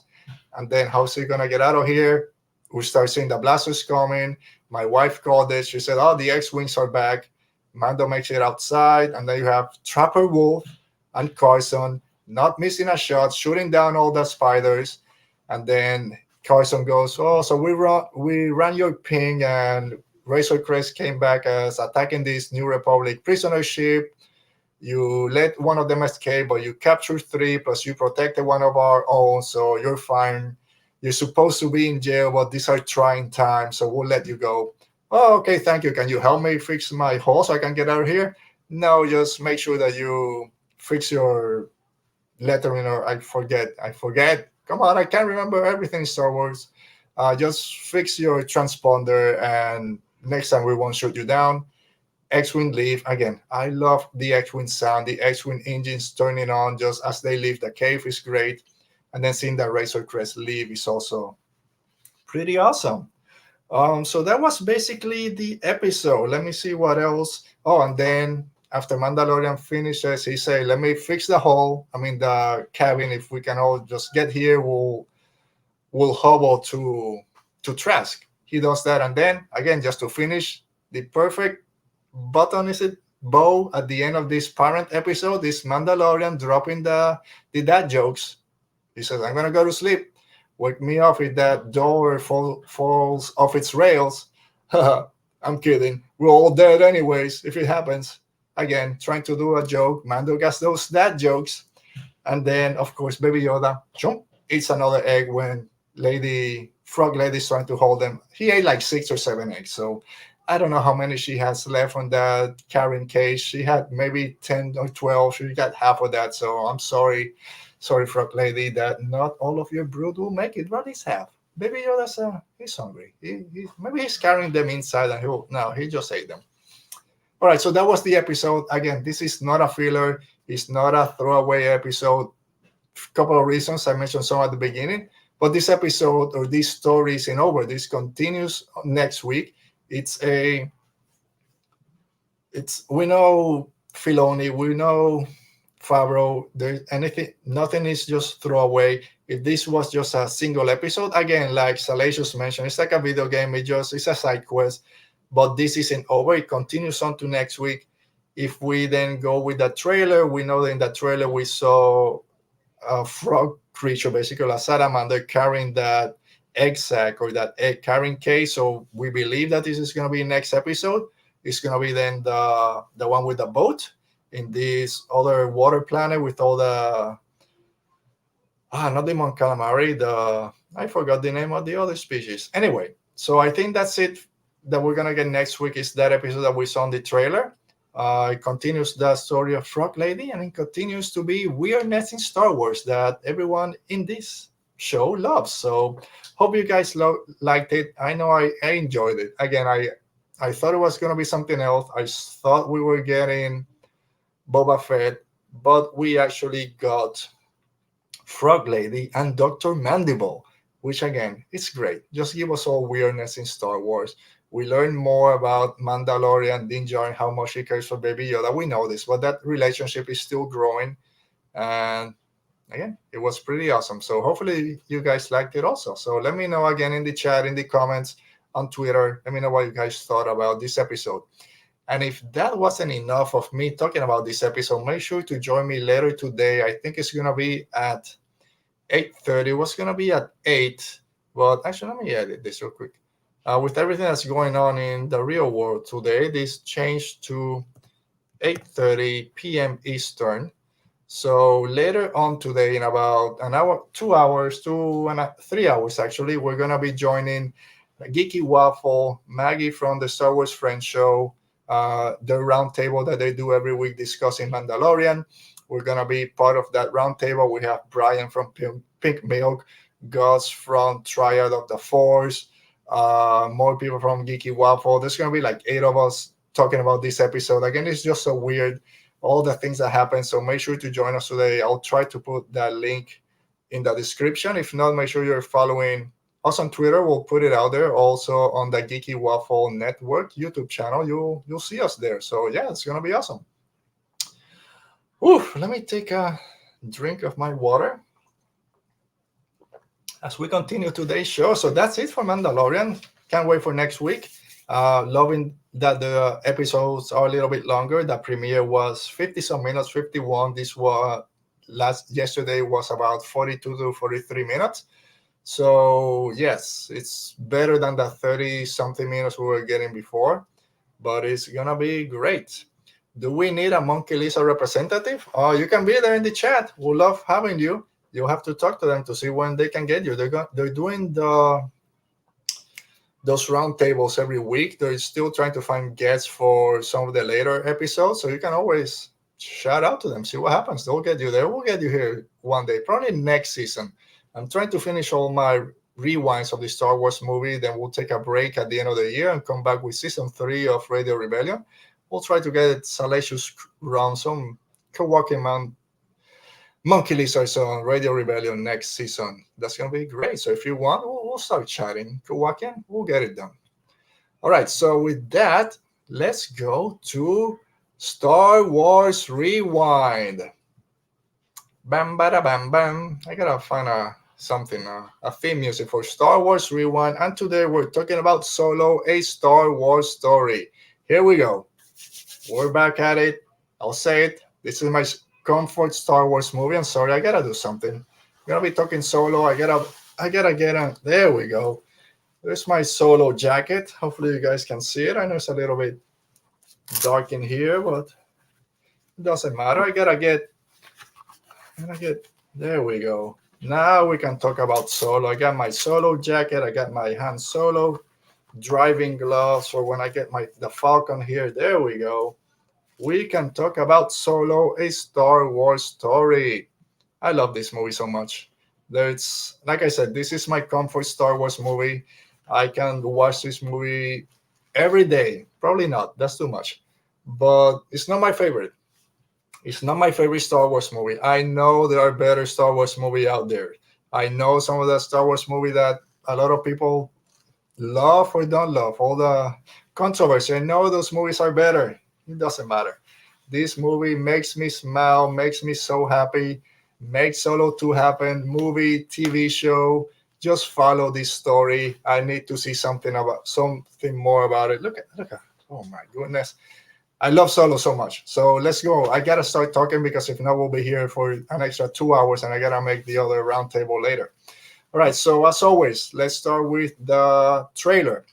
And then how's he gonna get out of here? We start seeing the blasters coming. My wife called it. She said, "Oh, the X-wings are back." Mando makes it outside, and then you have Trapper Wolf and Carson not missing a shot, shooting down all the spiders. And then Carson goes, "Oh, so we ran your ping, and Razor Crest came back as attacking this New Republic prisoner ship. You let one of them escape, but you captured three, plus you protected one of our own, so you're fine. You're supposed to be in jail, but these are trying times, so we'll let you go." "Oh, okay, thank you. Can you help me fix my hole so I can get out of here?" "No, just make sure that you fix your lettering, or I forget. Come on, I can't remember everything in Star Wars. Just fix your transponder, and next time we won't shoot you down." X-Wing leave. Again, I love the X-Wing sound. The X-Wing engines turning on just as they leave the cave is great. And then seeing the Razor Crest leave is also pretty awesome. So that was basically the episode. Let me see what else. Oh, and then after Mandalorian finishes, he say, "Let me fix the hole. I mean the cabin. If we can all just get here, we'll hobble to Trask." He does that, and then again, just to finish the perfect button, is it bow at the end of this parent episode, this Mandalorian dropping the dad jokes. He says, "I'm gonna go to sleep. Wake me up if that door falls off its rails." I'm kidding. We're all dead anyways if it happens. Again, trying to do a joke. Mando gets those dad jokes. And then, of course, Baby Yoda eats another egg when Frog Lady's trying to hold them. He ate like 6 or 7 eggs. So I don't know how many she has left on that carrying case. She had maybe 10 or 12. She got half of that. So I'm sorry. sorry, Frog Lady, that not all of your brood will make it, but it's half. Baby Yoda's he's hungry. Maybe he's carrying them inside, and he just ate them. All right, so that was the episode. Again, this is not a filler. It's not a throwaway episode. Couple of reasons I mentioned some at the beginning, but this episode or this story isn't over. This continues next week. We know Filoni, we know Favreau. Nothing is just throwaway. If this was just a single episode, again, like Salacious mentioned, it's like a video game. It's a side quest, but this isn't over. It continues on to next week. If we then go with the trailer, we know that in the trailer we saw a frog creature, basically a salamander, carrying that egg sac or that egg carrying case. So we believe that this is going to be next episode. It's going to be then the one with the boat in this other water planet with all the not the Mon Calamari, I forgot the name of the other species. Anyway, so I think that's it that we're going to get next week is that episode that we saw in the trailer. It continues the story of Frog Lady, and it continues to be weirdness in Star Wars that everyone in this show loves. So hope you guys liked it. I know I enjoyed it. Again, I thought it was going to be something else. I thought we were getting Boba Fett, but we actually got Frog Lady and Dr. Mandible, which again, it's great. Just give us all weirdness in Star Wars. We learn more about Mandalorian, Din Djarin, how much he cares for Baby Yoda. We know this, but that relationship is still growing. And again, it was pretty awesome. So hopefully you guys liked it also. So let me know again in the chat, in the comments, on Twitter. Let me know what you guys thought about this episode. And if that wasn't enough of me talking about this episode, make sure to join me later today. I think it's going to be at 8:30. It was going to be at 8. But actually, let me edit this real quick. With everything that's going on in the real world today, this changed to 8:30 p.m. Eastern. So later on today, in about an hour, 2 hours, 3 hours actually, we're going to be joining Geeky Waffle, Maggie from the Star Wars Friends Show, the roundtable that they do every week discussing Mandalorian. We're going to be part of that roundtable. We have Brian from Pink Milk, Gus from Triad of the Force, more people from Geeky Waffle. There's going to be like 8 of us talking about this episode. Again, it's just so weird, all the things that happen. So make sure to join us today. I'll try to put that link in the description. If not, make sure you're following us on Twitter. We'll put it out there. Also on the Geeky Waffle Network YouTube channel, you'll see us there. So yeah, it's going to be awesome. Ooh, let me take a drink of my water as we continue today's show. So that's it for Mandalorian. Can't wait for next week. Loving that the episodes are a little bit longer. The premiere was 50 some minutes, 51. This was yesterday was about 42 to 43 minutes. So yes, it's better than the 30 something minutes we were getting before, but it's gonna be great. Do we need a Monkey Lisa representative? Oh, you can be there in the chat. We'll love having you. You have to talk to them to see when they can get you. They're doing those roundtables every week. They're still trying to find guests for some of the later episodes, so you can always shout out to them, see what happens. They'll get you there. We'll get you here one day, probably next season. I'm trying to finish all my rewinds of the Star Wars movie. Then we'll take a break at the end of the year and come back with season 3 of Radio Rebellion. We'll try to get Salacious around some Kawaki Monkey Lizards on Radio Rebellion next season. That's going to be great. So if you want, we'll start chatting. Kawaki, we'll get it done. All right. So with that, let's go to Star Wars Rewind. Bam, bada, bam, bam. I got to find a theme music for Star Wars Rewind. And today we're talking about Solo, a Star Wars story. Here we go. We're back at it. I'll say it. This is my comfort Star Wars movie. I'm sorry, I gotta do something. I'm gonna be talking Solo. I gotta get on. There we go. There's my Solo jacket. Hopefully you guys can see it. I know it's a little bit dark in here, but it doesn't matter. I gotta get. There we go. Now we can talk about Solo. I got my Solo jacket. I got my Han Solo driving gloves for when I get the Falcon here. There we go. We can talk about Solo, a Star Wars story. I love this movie so much. There's, like I said, this is my comfort Star Wars movie. I can watch this movie every day. Probably not. That's too much. But it's not my favorite. It's not my favorite Star Wars movie. I know there are better Star Wars movie out there. I know some of the Star Wars movie that a lot of people love or don't love. All the controversy. I know those movies are better. It doesn't matter. This movie makes me smile, makes me so happy, makes Solo 2 happen, movie, TV show. Just follow this story. I need to see something more about it. Look at oh my goodness. I love Solo so much. So let's go. I gotta start talking because if not, we'll be here for an extra 2 hours and I gotta make the other roundtable later. All right. So as always, let's start with the trailer.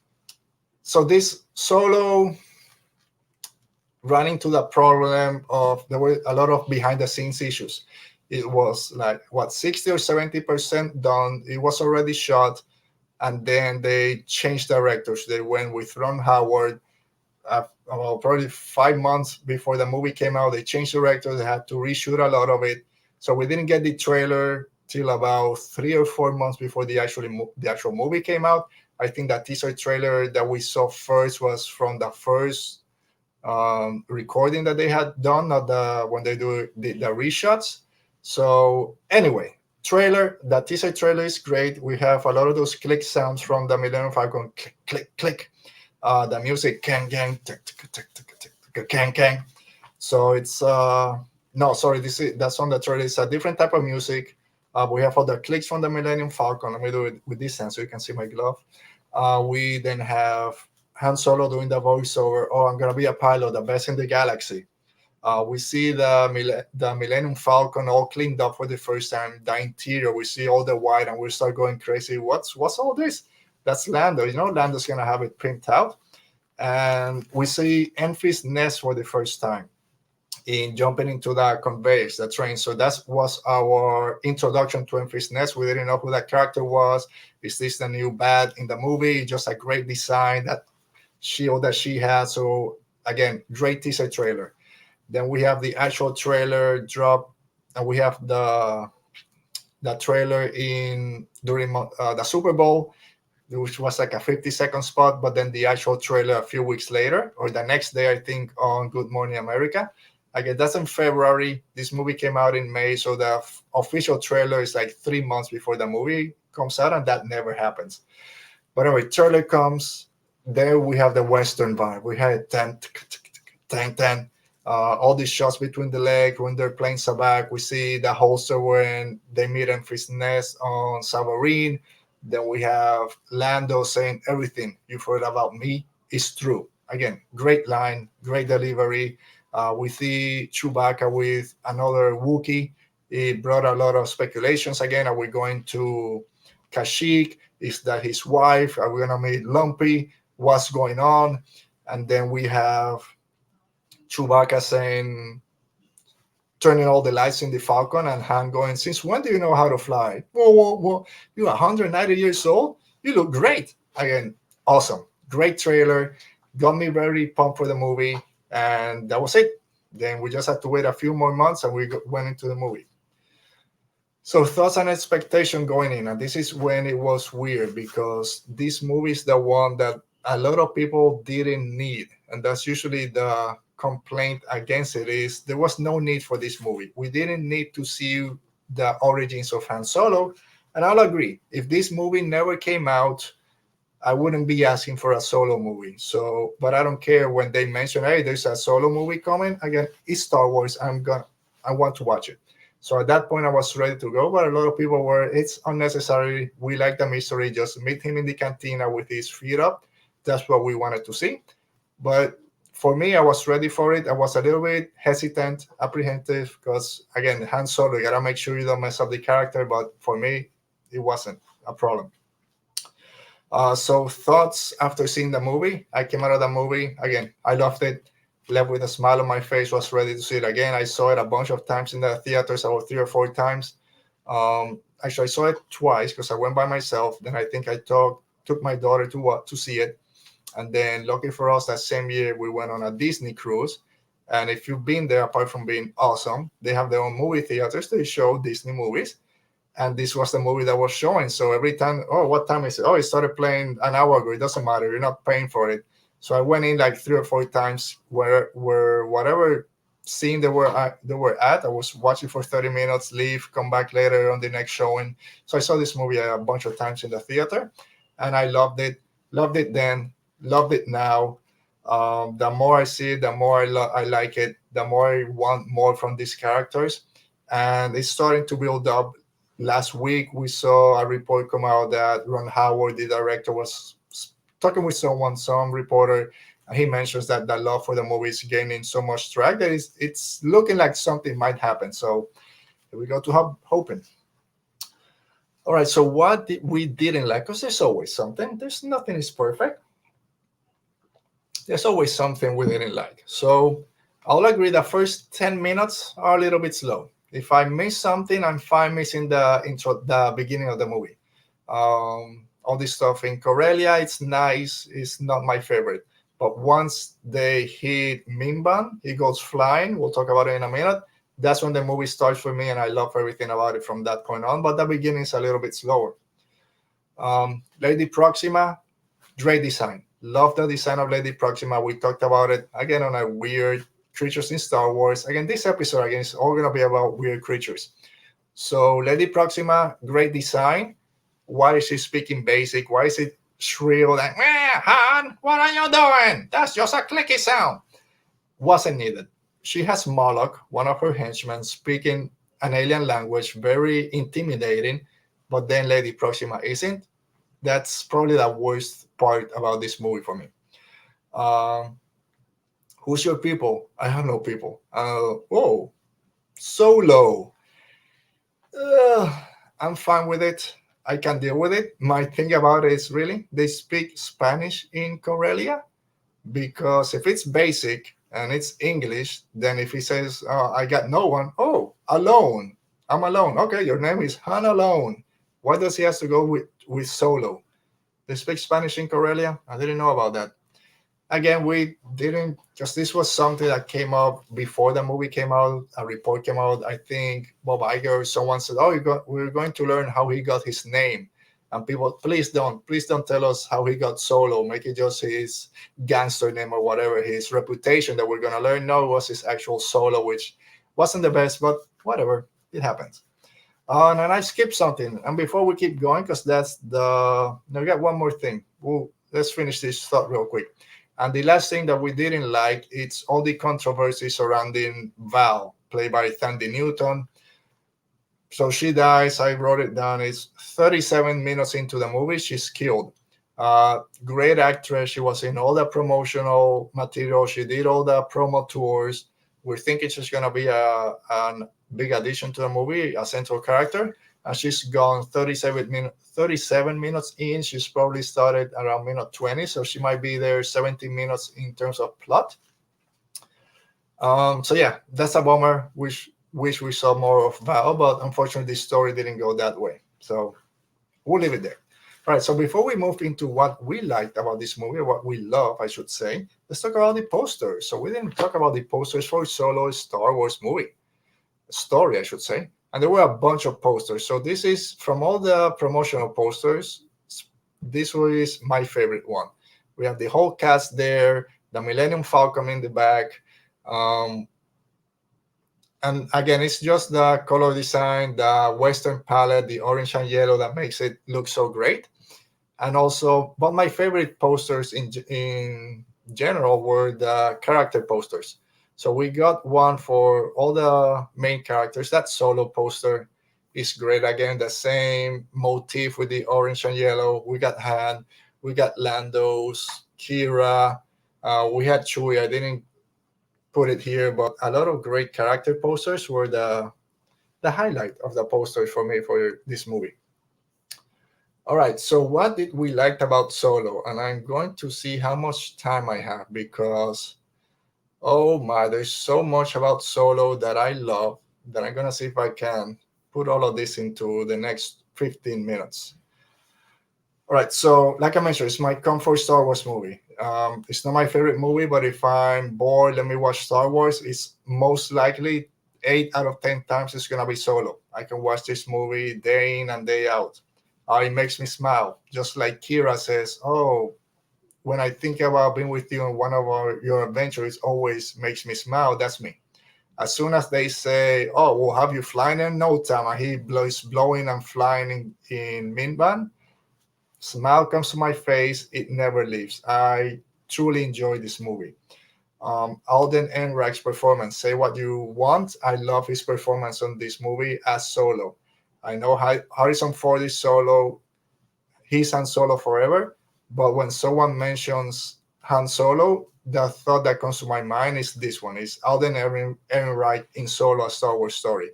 So this Solo ran into the problem of there were a lot of behind the scenes issues. It was like what 60 or 70% done. It was already shot, and then they changed directors. They went with Ron Howard. Well, probably 5 months before the movie came out, they changed directors. They had to reshoot a lot of it, so we didn't get the trailer till about 3 or 4 months before the actual movie came out. I think that teaser trailer that we saw first was from the first recording that they had done, not the when they do the reshots. So anyway, trailer, the teaser trailer is great. We have a lot of those click sounds from the Millennium Falcon, click, click, click. The music, kang, gang, tick, tick, tick, tick, tick, tick, kang, kang. So it's no, sorry, that's on the trailer. It's a different type of music. We have all the clicks from the Millennium Falcon. Let me do it with this hand so you can see my glove. We then have Han Solo doing the voiceover. Oh, I'm gonna be a pilot, the best in the galaxy. We see the Millennium Falcon all cleaned up for the first time. The interior, we see all the white, and we start going crazy. What's all this? That's Lando. You know, Lando's gonna have it printed out, and we see Enfys Nest for the first time in jumping into the conveyors, the train. So that was our introduction to Enfys Nest. We didn't know who that character was. Is this the new bad in the movie? Just a great design, that shield that she had. So again, great teaser trailer. Then we have the actual trailer drop, and we have the trailer in during the Super Bowl, which was like a 50-second spot, but then the actual trailer a few weeks later, or the next day, I think, on Good Morning America. Again, that's in February. This movie came out in May, so the official trailer is like 3 months before the movie comes out, and that never happens. But anyway, trailer comes. There we have the Western vibe. We had 10, 10, 10. All these shots between the legs when they're playing sabacc. We see the holster when they meet Enfys Nest on Savareen. Then we have Lando saying everything you've heard about me is true. Again, great line, great delivery. We see Chewbacca with another Wookie. It brought a lot of speculations again. Are we going to Kashyyyk? Is that his wife? Are we going to meet Lumpy? What's going on? And then we have Chewbacca saying, turning all the lights in the Falcon, and Han going, since when do you know how to fly? Whoa, whoa, whoa. You're 190 years old? You look great. Again, awesome. Great trailer. Got me very pumped for the movie. And that was it. Then we just had to wait a few more months and we went into the movie. So thoughts and expectation going in. And this is when it was weird, because this movie is the one that a lot of people didn't need. And that's usually the complaint against it, is there was no need for this movie. We didn't need to see the origins of Han Solo. And I'll agree, if this movie never came out, I wouldn't be asking for a Solo movie. So, but I don't care when they mention, hey, there's a Solo movie coming. Again, it's Star Wars. I want to watch it. So at that point, I was ready to go. But a lot of people were, it's unnecessary. We like the mystery. Just meet him in the cantina with his feet up. That's what we wanted to see. But for me, I was ready for it. I was a little bit hesitant, apprehensive, because again, Han Solo, you gotta make sure you don't mess up the character. But for me, it wasn't a problem. So thoughts after seeing the movie. I came out of the movie. Again, I loved it. Left with a smile on my face, was ready to see it again. I saw it a bunch of times in the theaters, about 3 or 4 times. Actually, I saw it twice because I went by myself. Then I think I took my daughter to see it. And then lucky for us, that same year, we went on a Disney cruise. And if you've been there, apart from being awesome, they have their own movie theaters. They show Disney movies. And this was the movie that was showing. So every time, oh, what time is it? Oh, it started playing an hour ago. It doesn't matter. You're not paying for it. So I went in like 3 or 4 times where whatever scene they were at, I was watching for 30 minutes, leave, come back later on the next showing. So I saw this movie a bunch of times in the theater, and I loved it. Loved it then, loved it now. The more I see it, the more I like it, the more I want more from these characters. And it's starting to build up. Last week, we saw a report come out that Ron Howard, the director, was talking with some reporter, and he mentions that the love for the movie is gaining so much track that it's looking like something might happen. So here we go to hoping. All right, so what we didn't like? Because there's always something. There's nothing is perfect. There's always something we didn't like. So I'll agree the first 10 minutes are a little bit slow. If I miss something, I'm fine missing the intro, the beginning of the movie. All this stuff in Corellia, it's nice. It's not my favorite. But once they hit Mimban, he goes flying. We'll talk about it in a minute. That's when the movie starts for me, and I love everything about it from that point on. But the beginning is a little bit slower. Lady Proxima, great design. Love the design of Lady Proxima. We talked about it again on a weird creatures in Star Wars. Again, this episode again is all going to be about weird creatures. So Lady Proxima, great design. Why is she speaking basic? Why is it shrill? Like, Han, what are you doing? That's just a clicky sound. Wasn't needed. She has Moloch, one of her henchmen, speaking an alien language, very intimidating, but then Lady Proxima isn't. That's probably the worst part about this movie for me. Who's your people? I have no people. Solo. I'm fine with it. I can deal with it. My thing about it is really they speak Spanish in Corellia, because if it's basic and it's English, then if he says, I got no one, alone. I'm alone. Okay, your name is Han Alone. Why does he have to go with Solo? They speak Spanish in Corellia? I didn't know about that. Again, we didn't, because this was something that came up before the movie came out. A report came out. I think Bob Iger, someone said, we're going to learn how he got his name. And people, please don't tell us how he got Solo. Make it just his gangster name or whatever, his reputation that we're going to learn. No, it was his actual Solo, which wasn't the best, but whatever, it happens. And I skipped something. And before we keep going, because we got one more thing. Let's finish this thought real quick. And the last thing that we didn't like, it's all the controversy surrounding Val, played by Thandie Newton. So she dies. I wrote it down. It's 37 minutes into the movie. She's killed. Great actress. She was in all the promotional material. She did all the promo tours. We're thinking she's going to be a big addition to the movie, a central character. And she's gone 37 minutes in. She's probably started around minute 20, so she might be there 70 minutes in terms of plot. So yeah, that's a bummer. Wish we saw more of Val, but unfortunately, the story didn't go that way. So we'll leave it there. All right, so before we move into what we liked about this movie, or what we love, I should say, let's talk about the posters. So we didn't talk about the posters for Solo Star Wars movie. Story, I should say. And there were a bunch of posters. So this is from all the promotional posters. This was my favorite one. We have the whole cast there, the Millennium Falcon in the back. And again, it's just the color design, the Western palette, the orange and yellow that makes it look so great. And also, but my favorite posters in general were the character posters. So we got one for all the main characters. That Solo poster is great. Again, the same motif with the orange and yellow. We got Han, we got Lando's, Kira, we had Chewie. I didn't put it here, but a lot of great character posters were the highlight of the posters for me for this movie. All right, so what did we like about Solo? And I'm going to see how much time I have, because oh my, there's so much about Solo that I love that I'm going to see if I can put all of this into the next 15 minutes. All right, so like I mentioned, it's my comfort Star Wars movie. It's not my favorite movie, but if I'm bored, let me watch Star Wars. It's most likely 8 out of 10 times it's gonna be Solo. I can watch this movie day in and day out. It makes me smile, just like Kira says. Oh, when I think about being with you on one of your adventures, it always makes me smile. That's me. As soon as they say, "Oh, we'll have you flying in no time," and he blows blowing and flying in Minban, smile comes to my face. It never leaves. I truly enjoy this movie. Alden Ehrenreich's performance. Say what you want. I love his performance on this movie as Solo. I know Harrison Ford is Solo. He's Han Solo forever. But when someone mentions Han Solo, the thought that comes to my mind is this one: is Alden Ehrenreich in Solo, a Star Wars story.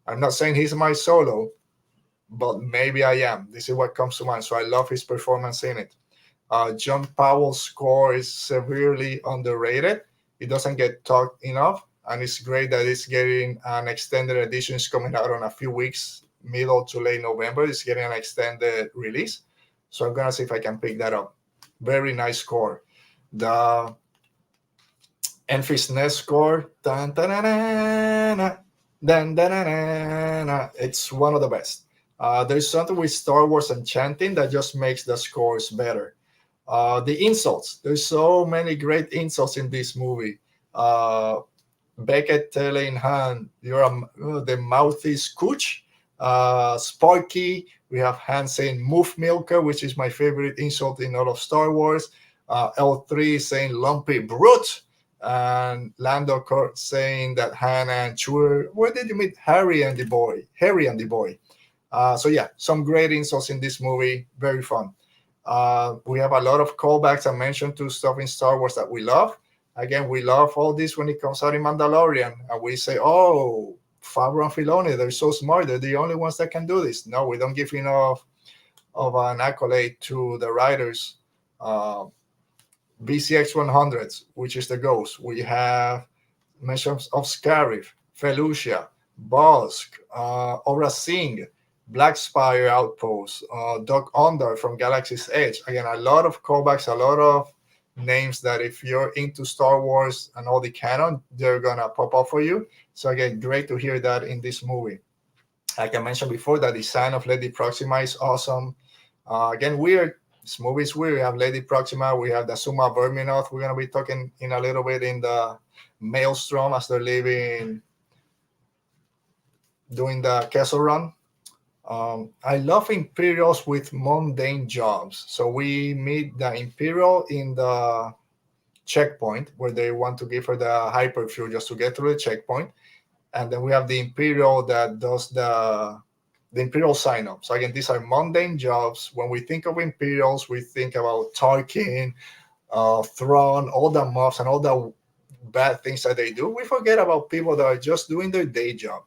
I'm not saying he's my Solo, but maybe I am. This is what comes to mind. So I love his performance in it. John Powell's score is severely underrated. It doesn't get talked enough, and it's great that it's getting an extended edition. It's coming out on a few weeks, middle to late November. It's getting an extended release. So I'm gonna see if I can pick that up. Very nice score. The Enfys Nest score, dun, dun, dun, dun, dun, dun, dun, dun, dun, it's one of the best. There's something with Star Wars and chanting that just makes the scores better. The insults. There's so many great insults in this movie. Beckett telling Han, "You're the mouthy scooch." Sparky. We have Han saying "moof milker," which is my favorite insult in all of Star Wars. L3 saying "lumpy brute," and Lando saying that Han and Chewie. Where did you meet Harry and the boy? Harry and the boy. So yeah, some great insults in this movie. Very fun. We have a lot of callbacks I mentioned to stuff in Star Wars that we love. Again, we love all this when it comes out in Mandalorian, and we say, "Oh, Favreau and Filoni, they're so smart. They're the only ones that can do this." No, we don't give enough of an accolade to the writers. BCX 100s, which is the Ghost. We have mentions of Scarif, Felucia, Bosk, Aura Singh, Black Spire Outpost, Doc Ondar from Galaxy's Edge. Again, a lot of callbacks, a lot of names that if you're into Star Wars and all the canon, they're gonna pop up for you. So again, great to hear that in this movie. Like I mentioned before, the design of Lady Proxima is awesome. Again, weird. This movie is weird. We have Lady Proxima, we have the Suma Verminoth. We're gonna be talking in a little bit in the Maelstrom as they're leaving, doing the Kessel Run. I love Imperials with mundane jobs. So we meet the Imperial in the checkpoint where they want to give her the hyperfuel just to get through the checkpoint. And then we have the Imperial that does the Imperial sign up. So again, these are mundane jobs. When we think of Imperials, we think about Tarkin, Thrawn, all the muffs and all the bad things that they do. We forget about people that are just doing their day job.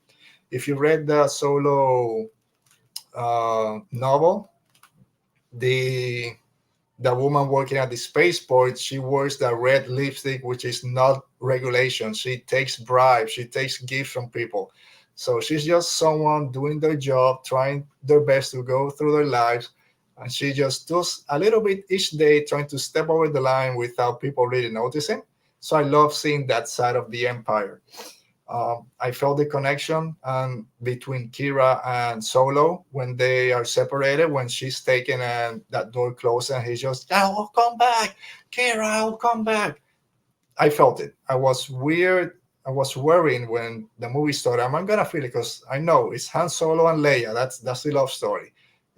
If you read the Solo novel, the woman working at the spaceport, she wears the red lipstick, which is not regulation. She takes bribes, she takes gifts from people. So she's just someone doing their job, trying their best to go through their lives. And she just does a little bit each day, trying to step over the line without people really noticing. So I love seeing that side of the Empire. I felt the connection between Kira and Solo when they are separated, when she's taken and that door closed and he's just, "I'll come back, Kira, I'll come back." I felt it. I was worrying when the movie started. Am I gonna feel it? Because I know it's Han Solo and Leia. That's the love story.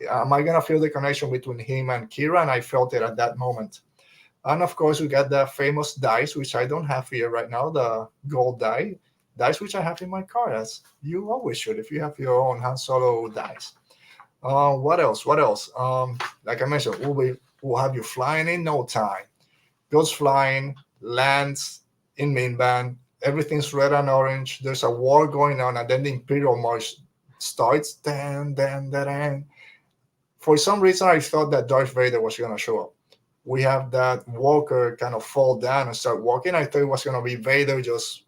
Am I gonna feel the connection between him and Kira? And I felt it at that moment. And of course, we got the famous dice, which I don't have here right now, the gold dice which I have in my car, as you always should if you have your own Han Solo dice. What else? Like I mentioned, we'll have you flying in no time. Goes flying, lands in Minban. Everything's red and orange. There's a war going on, and then the Imperial March starts. Dan, dan, dan, dan. For some reason, I thought that Darth Vader was going to show up. We have that Walker kind of fall down and start walking. I thought it was going to be Vader just,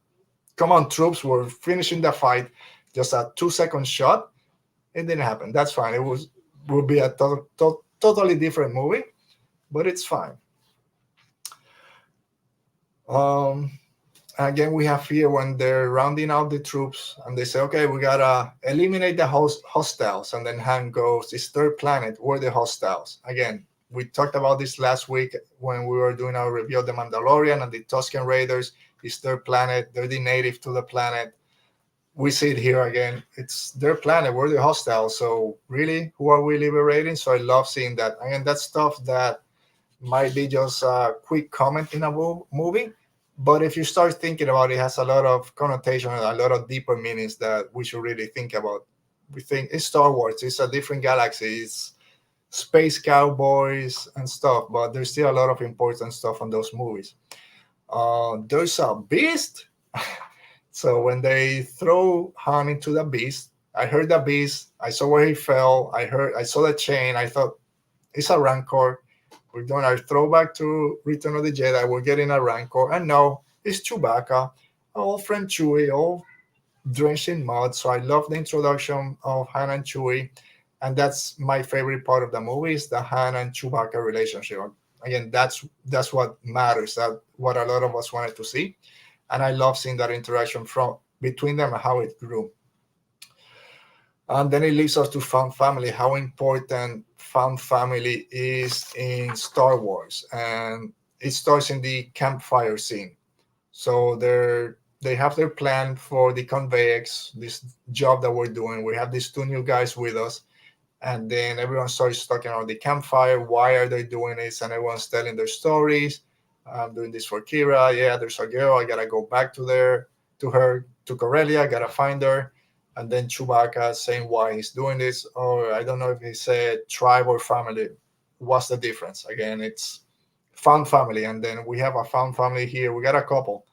"Come on, troops, we're finishing the fight." Just a 2-second shot. It didn't happen. That's fine. Would be a Totally different movie, but it's fine. Um, Again, we have here when they're rounding out the troops and they say, okay, we gotta eliminate the hostiles. And then Han goes, this third planet, where the hostiles? Again, we talked about this last week when we were doing our review of the Mandalorian and the Tusken Raiders. This third planet, they're the native to the planet. We see it here again. It's their planet, we're the hostiles. So really, who are we liberating? So I love seeing that. Again, that's stuff that might be just a quick comment in a movie, but if you start thinking about it, it has a lot of connotation and a lot of deeper meanings that we should really think about. We think it's Star Wars, it's a different galaxy, it's space cowboys and stuff, but there's still a lot of important stuff on those movies. There's a beast. So when they throw Han into the beast, I heard the beast, I saw where he fell, I saw the chain, I thought it's a rancor. We're doing our throwback to Return of the Jedi. We're getting a rancor. And no, it's Chewbacca, all from Chewie, all drenched in mud. So I love the introduction of Han and Chewie. And that's my favorite part of the movie is the Han and Chewbacca relationship. Again, that's what matters. That's what a lot of us wanted to see. And I love seeing that interaction from between them and how it grew. And then it leads us to found family, how important found family is in Star Wars. And it starts in the campfire scene. So they have their plan for the convex, this job that we're doing. We have these two new guys with us. And then everyone starts talking about the campfire. Why are they doing this? And everyone's telling their stories. I'm doing this for Kira. Yeah, there's a girl. I gotta go back to Corellia. I gotta find her. And then Chewbacca saying why he's doing this, or I don't know if he said tribe or family. What's the difference? Again, it's found family, and then we have a found family here. We got a couple.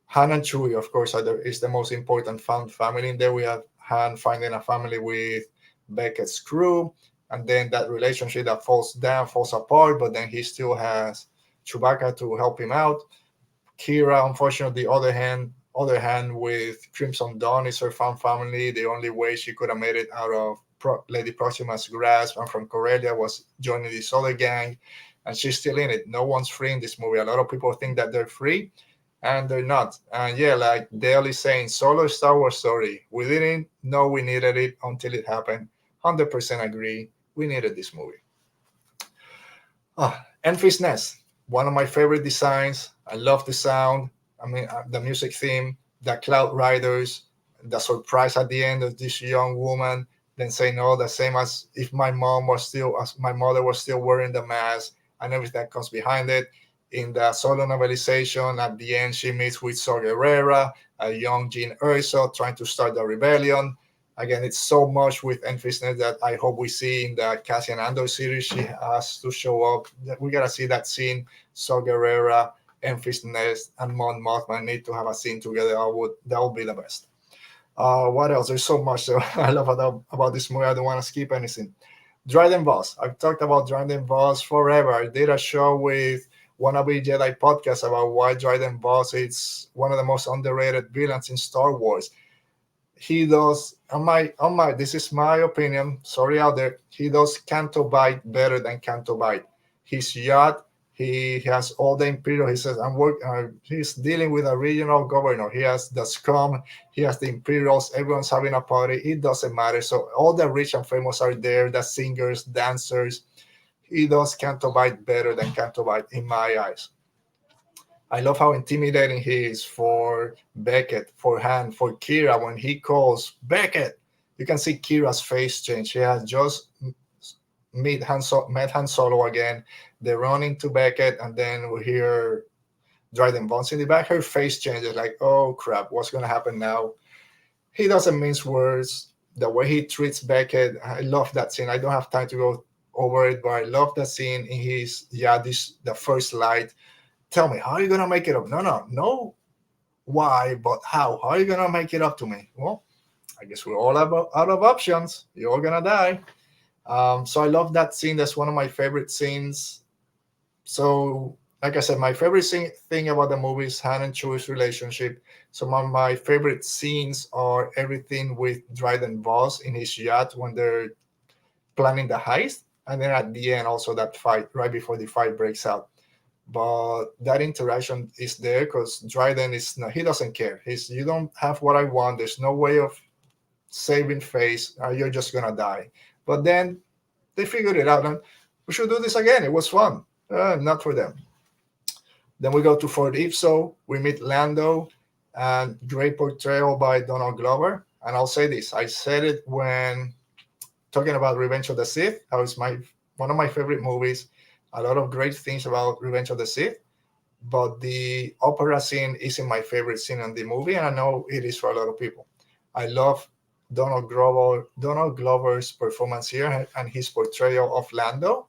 Han and Chewie, of course, is the most important found family in there. We have Han finding a family with Beckett's crew, and then that relationship that falls apart, but then he still has Chewbacca to help him out. Kira, unfortunately, other hand, with Crimson Dawn is her found family. The only way she could have made it out of Lady Proxima's grasp and from Corellia was joining this other gang, and she's still in it. No one's free in this movie. A lot of people think that they're free, and they're not. And yeah, like Dale is saying, solo Star Wars story. We didn't know we needed it until it happened. 100% agree. We needed this movie. Enfys Nest, one of my favorite designs. I love the sound. I mean, the music theme, the Cloud Riders, the surprise at the end of this young woman, then saying, "No, the same as if my mother was still wearing the mask," and everything that comes behind it. In the solo novelization, at the end, she meets with Saw Gerrera, a young Jean Erso trying to start the rebellion. Again, it's so much with Enfys Nest that I hope we see in the Cassian Andor series. She has to show up. We gotta see that scene. Saw Gerrera, Enfys Nest, and Mon Mothma need to have a scene together. That would be the best. What else? There's so much I love about this movie. I don't want to skip anything. Dryden Voss. I've talked about Dryden Voss forever. I did a show with Wannabe Jedi podcast about why Dryden Voss is one of the most underrated villains in Star Wars. He does this is my opinion, sorry out there, he does Canto Bite better than Canto Bite. His yacht, he has all the Imperial. He says, he's dealing with a regional governor. He has the scum, he has the Imperials, everyone's having a party. It doesn't matter. So all the rich and famous are there, the singers, dancers. He does Canto Bite better than Canto Bite in my eyes. I love how intimidating he is for Beckett, for Han, for Kira. When he calls Beckett, you can see Kira's face change. She has just met Han Solo again. They run into Beckett, and then we hear Dryden Voss in the back. Her face changes, like, oh crap, what's going to happen now? He doesn't mince words. The way he treats Beckett, I love that scene. I don't have time to go over it, but I love that scene in the first light. Tell me, how are you going to make it up? No. Why, but how? How are you going to make it up to me? Well, I guess we're all out of options. You're all going to die. So I love that scene. That's one of my favorite scenes. So, like I said, my favorite thing about the movie is Han and Chewie's relationship. Some of my favorite scenes are everything with Dryden Voss in his yacht when they're planning the heist. And then at the end, also that fight, right before the fight breaks out. But that interaction is there because Dryden is not, he doesn't care. He's, you don't have what I want. There's no way of saving face. You're just gonna die. But then they figured it out, and we should do this again. It was fun. Not for them. Then we go to Fort Ipso. We meet Lando, and great portrayal by Donald Glover. And I'll say this: I said it when talking about Revenge of the Sith. How it's my one of my favorite movies. A lot of great things about Revenge of the Sith, but the opera scene isn't my favorite scene in the movie, and I know it is for a lot of people. I love Donald Glover's performance here and his portrayal of Lando.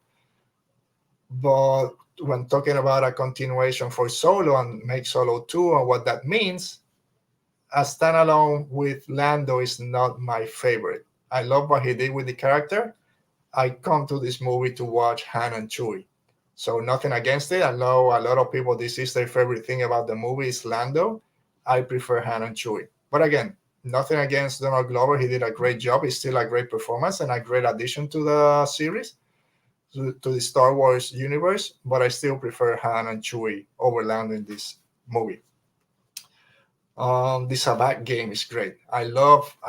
But when talking about a continuation for Solo and make Solo 2 and what that means, a standalone with Lando is not my favorite. I love what he did with the character. I come to this movie to watch Han and Chewie. So nothing against it. I know a lot of people, this is their favorite thing about the movie is Lando. I prefer Han and Chewie. But again, nothing against Donald Glover. He did a great job. It's still a great performance and a great addition to the series, to the Star Wars universe. But I still prefer Han and Chewie over Lando in this movie. The Sabacc game is great. I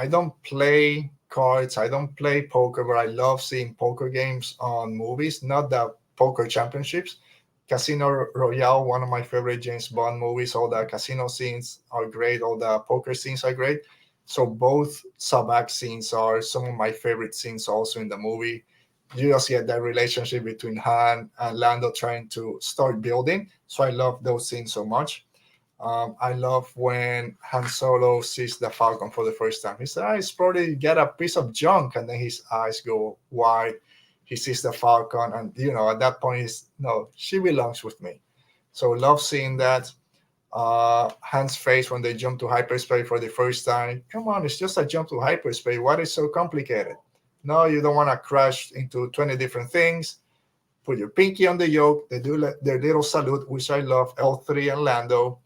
don't play cards, I don't play poker, but I love seeing poker games on movies, not the poker championships. Casino Royale, one of my favorite James Bond movies. All the casino scenes are great, all the poker scenes are great. So both Sabacc scenes are some of my favorite scenes also in the movie. You just get that relationship between Han and Lando trying to start building. So I love those scenes so much. I love when Han Solo sees the Falcon for the first time. He said, "He's probably get a piece of junk," and then his eyes go wide. He sees the Falcon, and at that point, he's no, she belongs with me. So love seeing that. Han's face when they jump to hyperspace for the first time. Come on, it's just a jump to hyperspace. What is so complicated? No, you don't want to crash into 20 different things. Put your pinky on the yoke. They do their little salute, which I love. L3 and Lando.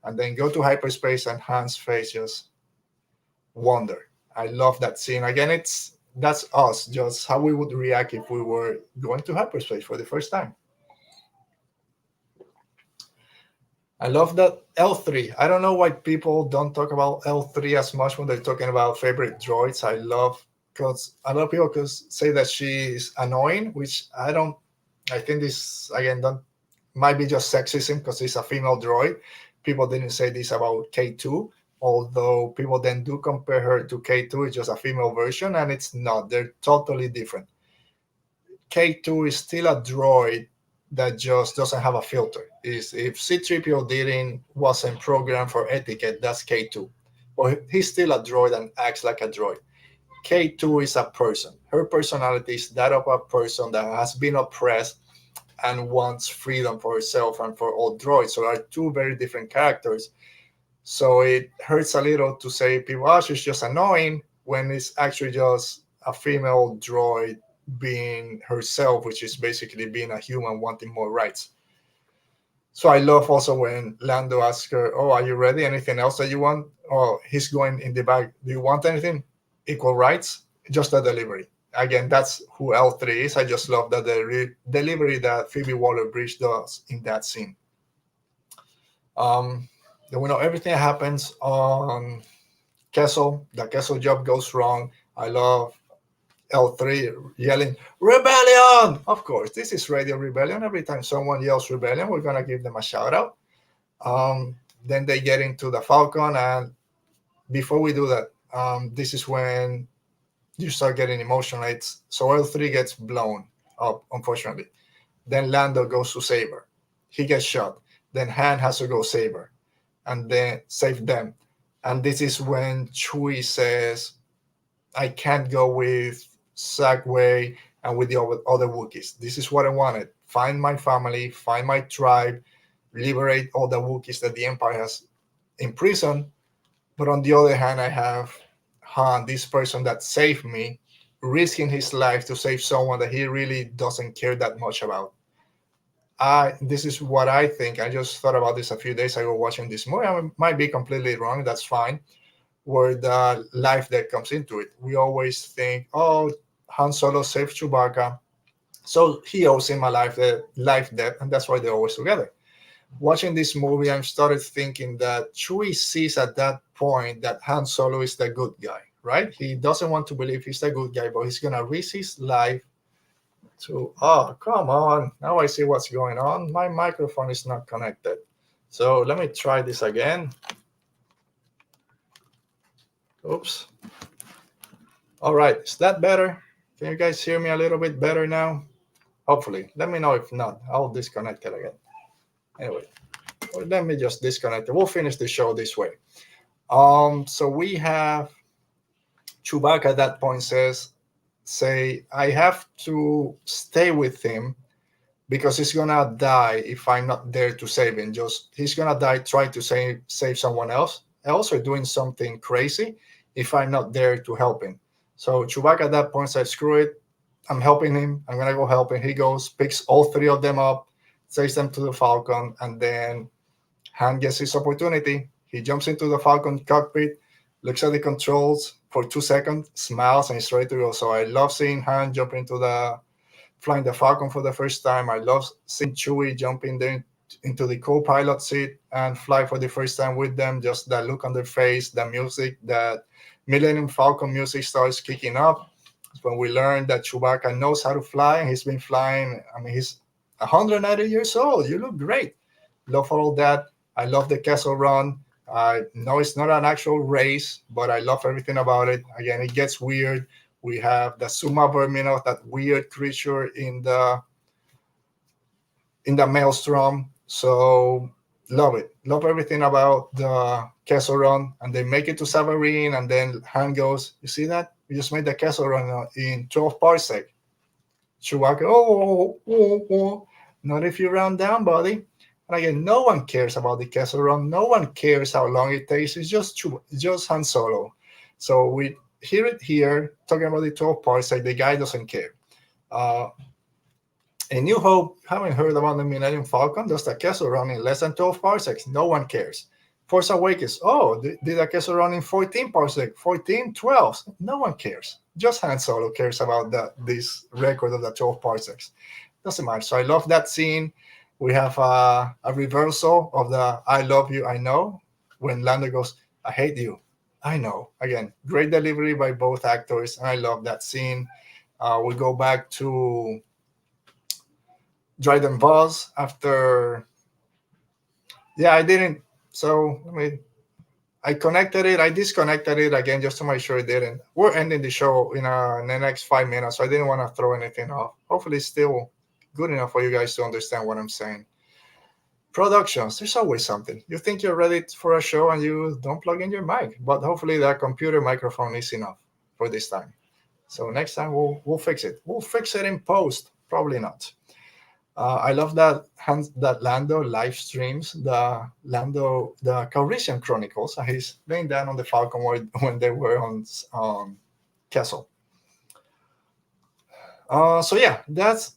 And then go to hyperspace and Han's face just wonder. I love that scene. Again, that's us, just how we would react if we were going to hyperspace for the first time. I love that L3. I don't know why people don't talk about L3 as much when they're talking about favorite droids. I love, because a lot of people could say that she's annoying, which I don't. I think this, again, might be just sexism because it's a female droid. People didn't say this about K2, although people then do compare her to K2. It's just a female version, and it's not. They're totally different. K2 is still a droid that just doesn't have a filter. Is if C-3PO wasn't programmed for etiquette, that's K2. But he's still a droid and acts like a droid. K2 is a person. Her personality is that of a person that has been oppressed and wants freedom for herself and for all droids. So there are two very different characters. So it hurts a little to say people, she's just annoying, when it's actually just a female droid being herself, which is basically being a human wanting more rights. So I love also when Lando asks her, are you ready? Anything else that you want? He's going in the back. Do you want anything? Equal rights? Just a delivery. Again, that's who L3 is. I just love that the delivery that Phoebe Waller-Bridge does in that scene. Then we know everything happens on Kessel. The Kessel job goes wrong. I love L3 yelling, "Rebellion!" Of course, this is Radio Rebellion. Every time someone yells Rebellion, we're going to give them a shout out. Then they get into the Falcon. And before we do that, this is when you start getting emotional. So L3 gets blown up, unfortunately. Then Lando goes to save her. He gets shot. Then Han has to go save her and then save them. And this is when Chewie says, "I can't go with Sagway and with the other Wookiees. This is what I wanted. Find my family, find my tribe, liberate all the Wookiees that the Empire has imprisoned. But on the other hand, I have Han, this person that saved me, risking his life to save someone that he really doesn't care that much about." This is what I think. I just thought about this a few days ago watching this movie. I might be completely wrong. That's fine. Where the life that comes into it. We always think, Han Solo saved Chewbacca. So he owes him a life debt, and that's why they're always together. Watching this movie, I started thinking that Chewie sees at that point that Han Solo is the good guy, right? He doesn't want to believe he's the good guy, but he's gonna risk his life to. Oh, come on! Now I see what's going on. My microphone is not connected. So let me try this again. Oops. All right, is that better? Can you guys hear me a little bit better now? Hopefully. Let me know if not. I'll disconnect it again. Anyway, let me just disconnect it. We'll finish the show this way. So we have Chewbacca at that point say, I have to stay with him because he's gonna die if I'm not there to save him. Just he's gonna die trying to save someone else or doing something crazy if I'm not there to help him. So Chewbacca at that point said, screw it, I'm helping him. I'm gonna go help him. He goes, picks all three of them up, takes them to the Falcon, and then Han gets his opportunity. He jumps into the Falcon cockpit, looks at the controls for 2 seconds, smiles, and he's ready to go. So I love seeing Han jump flying the Falcon for the first time. I love seeing Chewie jump in there into the co-pilot seat and fly for the first time with them. Just that look on their face, the music, that Millennium Falcon music starts kicking up. It's when we learn that Chewbacca knows how to fly, and he's been flying. I mean, he's 190 years old. You look great. Love all that. I love the Castle Run. I know it's not an actual race, but I love everything about it. Again, it gets weird. We have the Suma Verminoth, that weird creature in the maelstrom. So love it. Love everything about the Castle Run. And they make it to Savareen, and then Han goes, you see that? We just made the Castle Run in 12 parsec. Chewbacca, oh, not if you round down, buddy. And again, no one cares about the Castle Run. No one cares how long it takes. It's just Han Solo. So we hear it here, talking about the 12 parsec. The guy doesn't care. In New Hope, haven't heard about the Millennium Falcon. Does the Castle Run in less than 12 parsecs? No one cares. Force Awakens, did the Castle Run in 14 parsec? 14, 12? No one cares. Just Han Solo cares about this record of the 12 parsecs. Doesn't matter. So I love that scene. We have a reversal of the I love you, I know, when Lando goes, I hate you, I know. Again, great delivery by both actors, and I love that scene. We go back to Dryden Voss after. Yeah, I didn't. So I connected it. I disconnected it again just to make sure it didn't. We're ending the show in the next 5 minutes, so I didn't want to throw anything off. Hopefully, it's still good enough for you guys to understand what I'm saying. Productions, there's always something. You think you're ready for a show and you don't plug in your mic, but hopefully that computer microphone is enough for this time. So next time we'll fix it. We'll fix it in post. Probably not. I love that Lando live streams the Calrissian Chronicles. And he's laying down on the Falcon when they were on Castle. So yeah, that's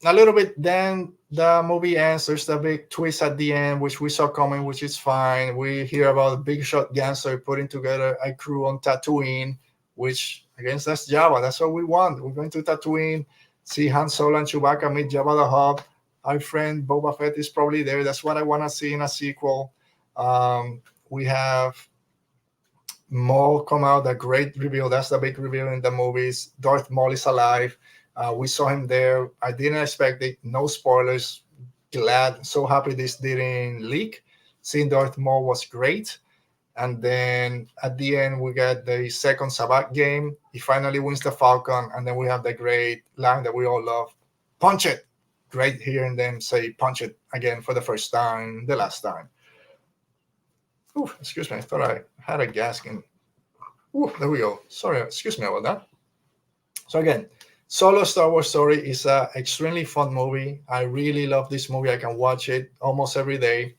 a little bit. Then the movie ends. There's the big twist at the end, which we saw coming, which is fine. We hear about Big Shot Gangster putting together a crew on Tatooine, which again, that's Jabba. That's what we want. We're going to Tatooine. See Han Solo and Chewbacca meet Jabba the Hutt. Our friend Boba Fett is probably there. That's what I want to see in a sequel. We have Maul come out, a great reveal. That's the big reveal in the movies. Darth Maul is alive. We saw him there. I didn't expect it. No spoilers. Glad, so happy this didn't leak. Seeing Darth Maul was great. And then at the end, we get the second Sabak game. He finally wins the Falcon. And then we have the great line that we all love. Punch it. Great hearing them say punch it again for the first time, the last time. Ooh, excuse me. I thought I had a gasking. Ooh, there we go. Sorry, excuse me about that. So again, Solo Star Wars Story is an extremely fun movie. I really love this movie. I can watch it almost every day.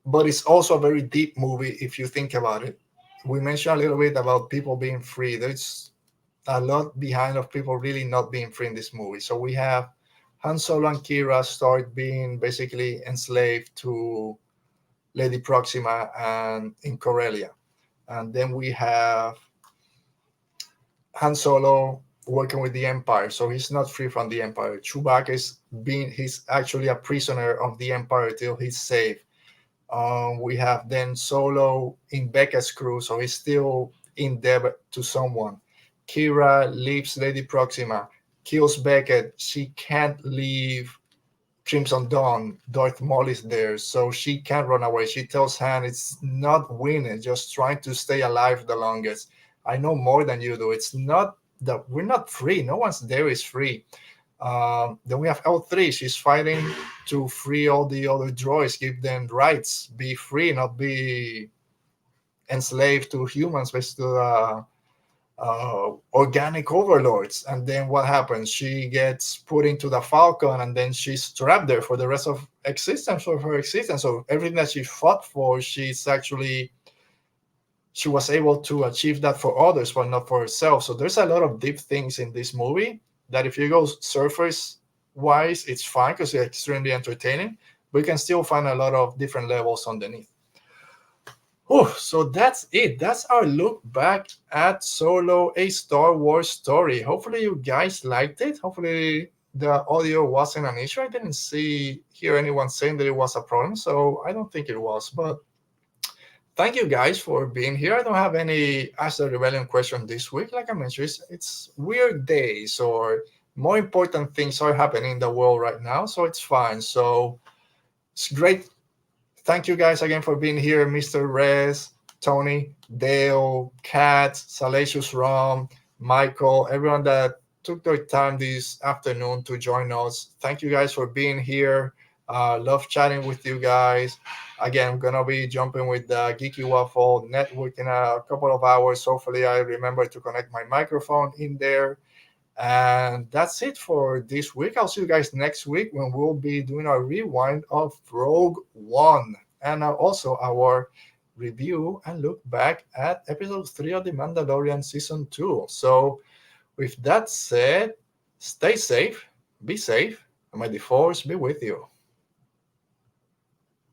But it's also a very deep movie if you think about it. We mentioned a little bit about people being free. There's a lot behind of people really not being free in this movie. So we have Han Solo and Kira start being basically enslaved to Lady Proxima and in Corellia. And then we have Han Solo working with the Empire, so he's not free from the Empire. Chewbacca he's actually a prisoner of the Empire till he's safe. We have then Solo in Becca's crew, so he's still in debt to someone. Kira leaves Lady Proxima, kills Beckett. She can't leave Crimson Dawn. Darth Maul is there, so she can't run away. She tells Han it's not winning, just trying to stay alive the longest. I know more than you do. It's not that we're not free. No one's there is free. Then we have L3. She's fighting to free all the other droids, give them rights, be free, not be enslaved to humans, basically to organic overlords. And then what happens? She gets put into the Falcon, and then she's trapped there for the rest of her existence. So everything that she fought for, she was able to achieve that for others, but not for herself. So there's a lot of deep things in this movie that if you go surface wise, it's fine because it's extremely entertaining, but you can still find a lot of different levels underneath. Oh, so that's it. That's our look back at Solo, a Star Wars story. Hopefully you guys liked it. Hopefully the audio wasn't an issue. I didn't hear anyone saying that it was a problem, so I don't think it was. But thank you guys for being here. I don't have any Ask the Rebellion question this week. Like I mentioned, it's weird days or more important things are happening in the world right now, so it's fine. So it's great. Thank you guys again for being here, Mr. Rez, Tony, Dale, Kat, Salacious Rom, Michael, everyone that took their time this afternoon to join us. Thank you guys for being here. Love chatting with you guys. Again, I'm going to be jumping with the Geeky Waffle Network in a couple of hours. Hopefully, I remember to connect my microphone in there. And that's it for this week. I'll see you guys next week when we'll be doing our rewind of Rogue One and also our review and look back at episode 3 of The Mandalorian Season 2. So with that said, stay safe, be safe, and may the Force be with you.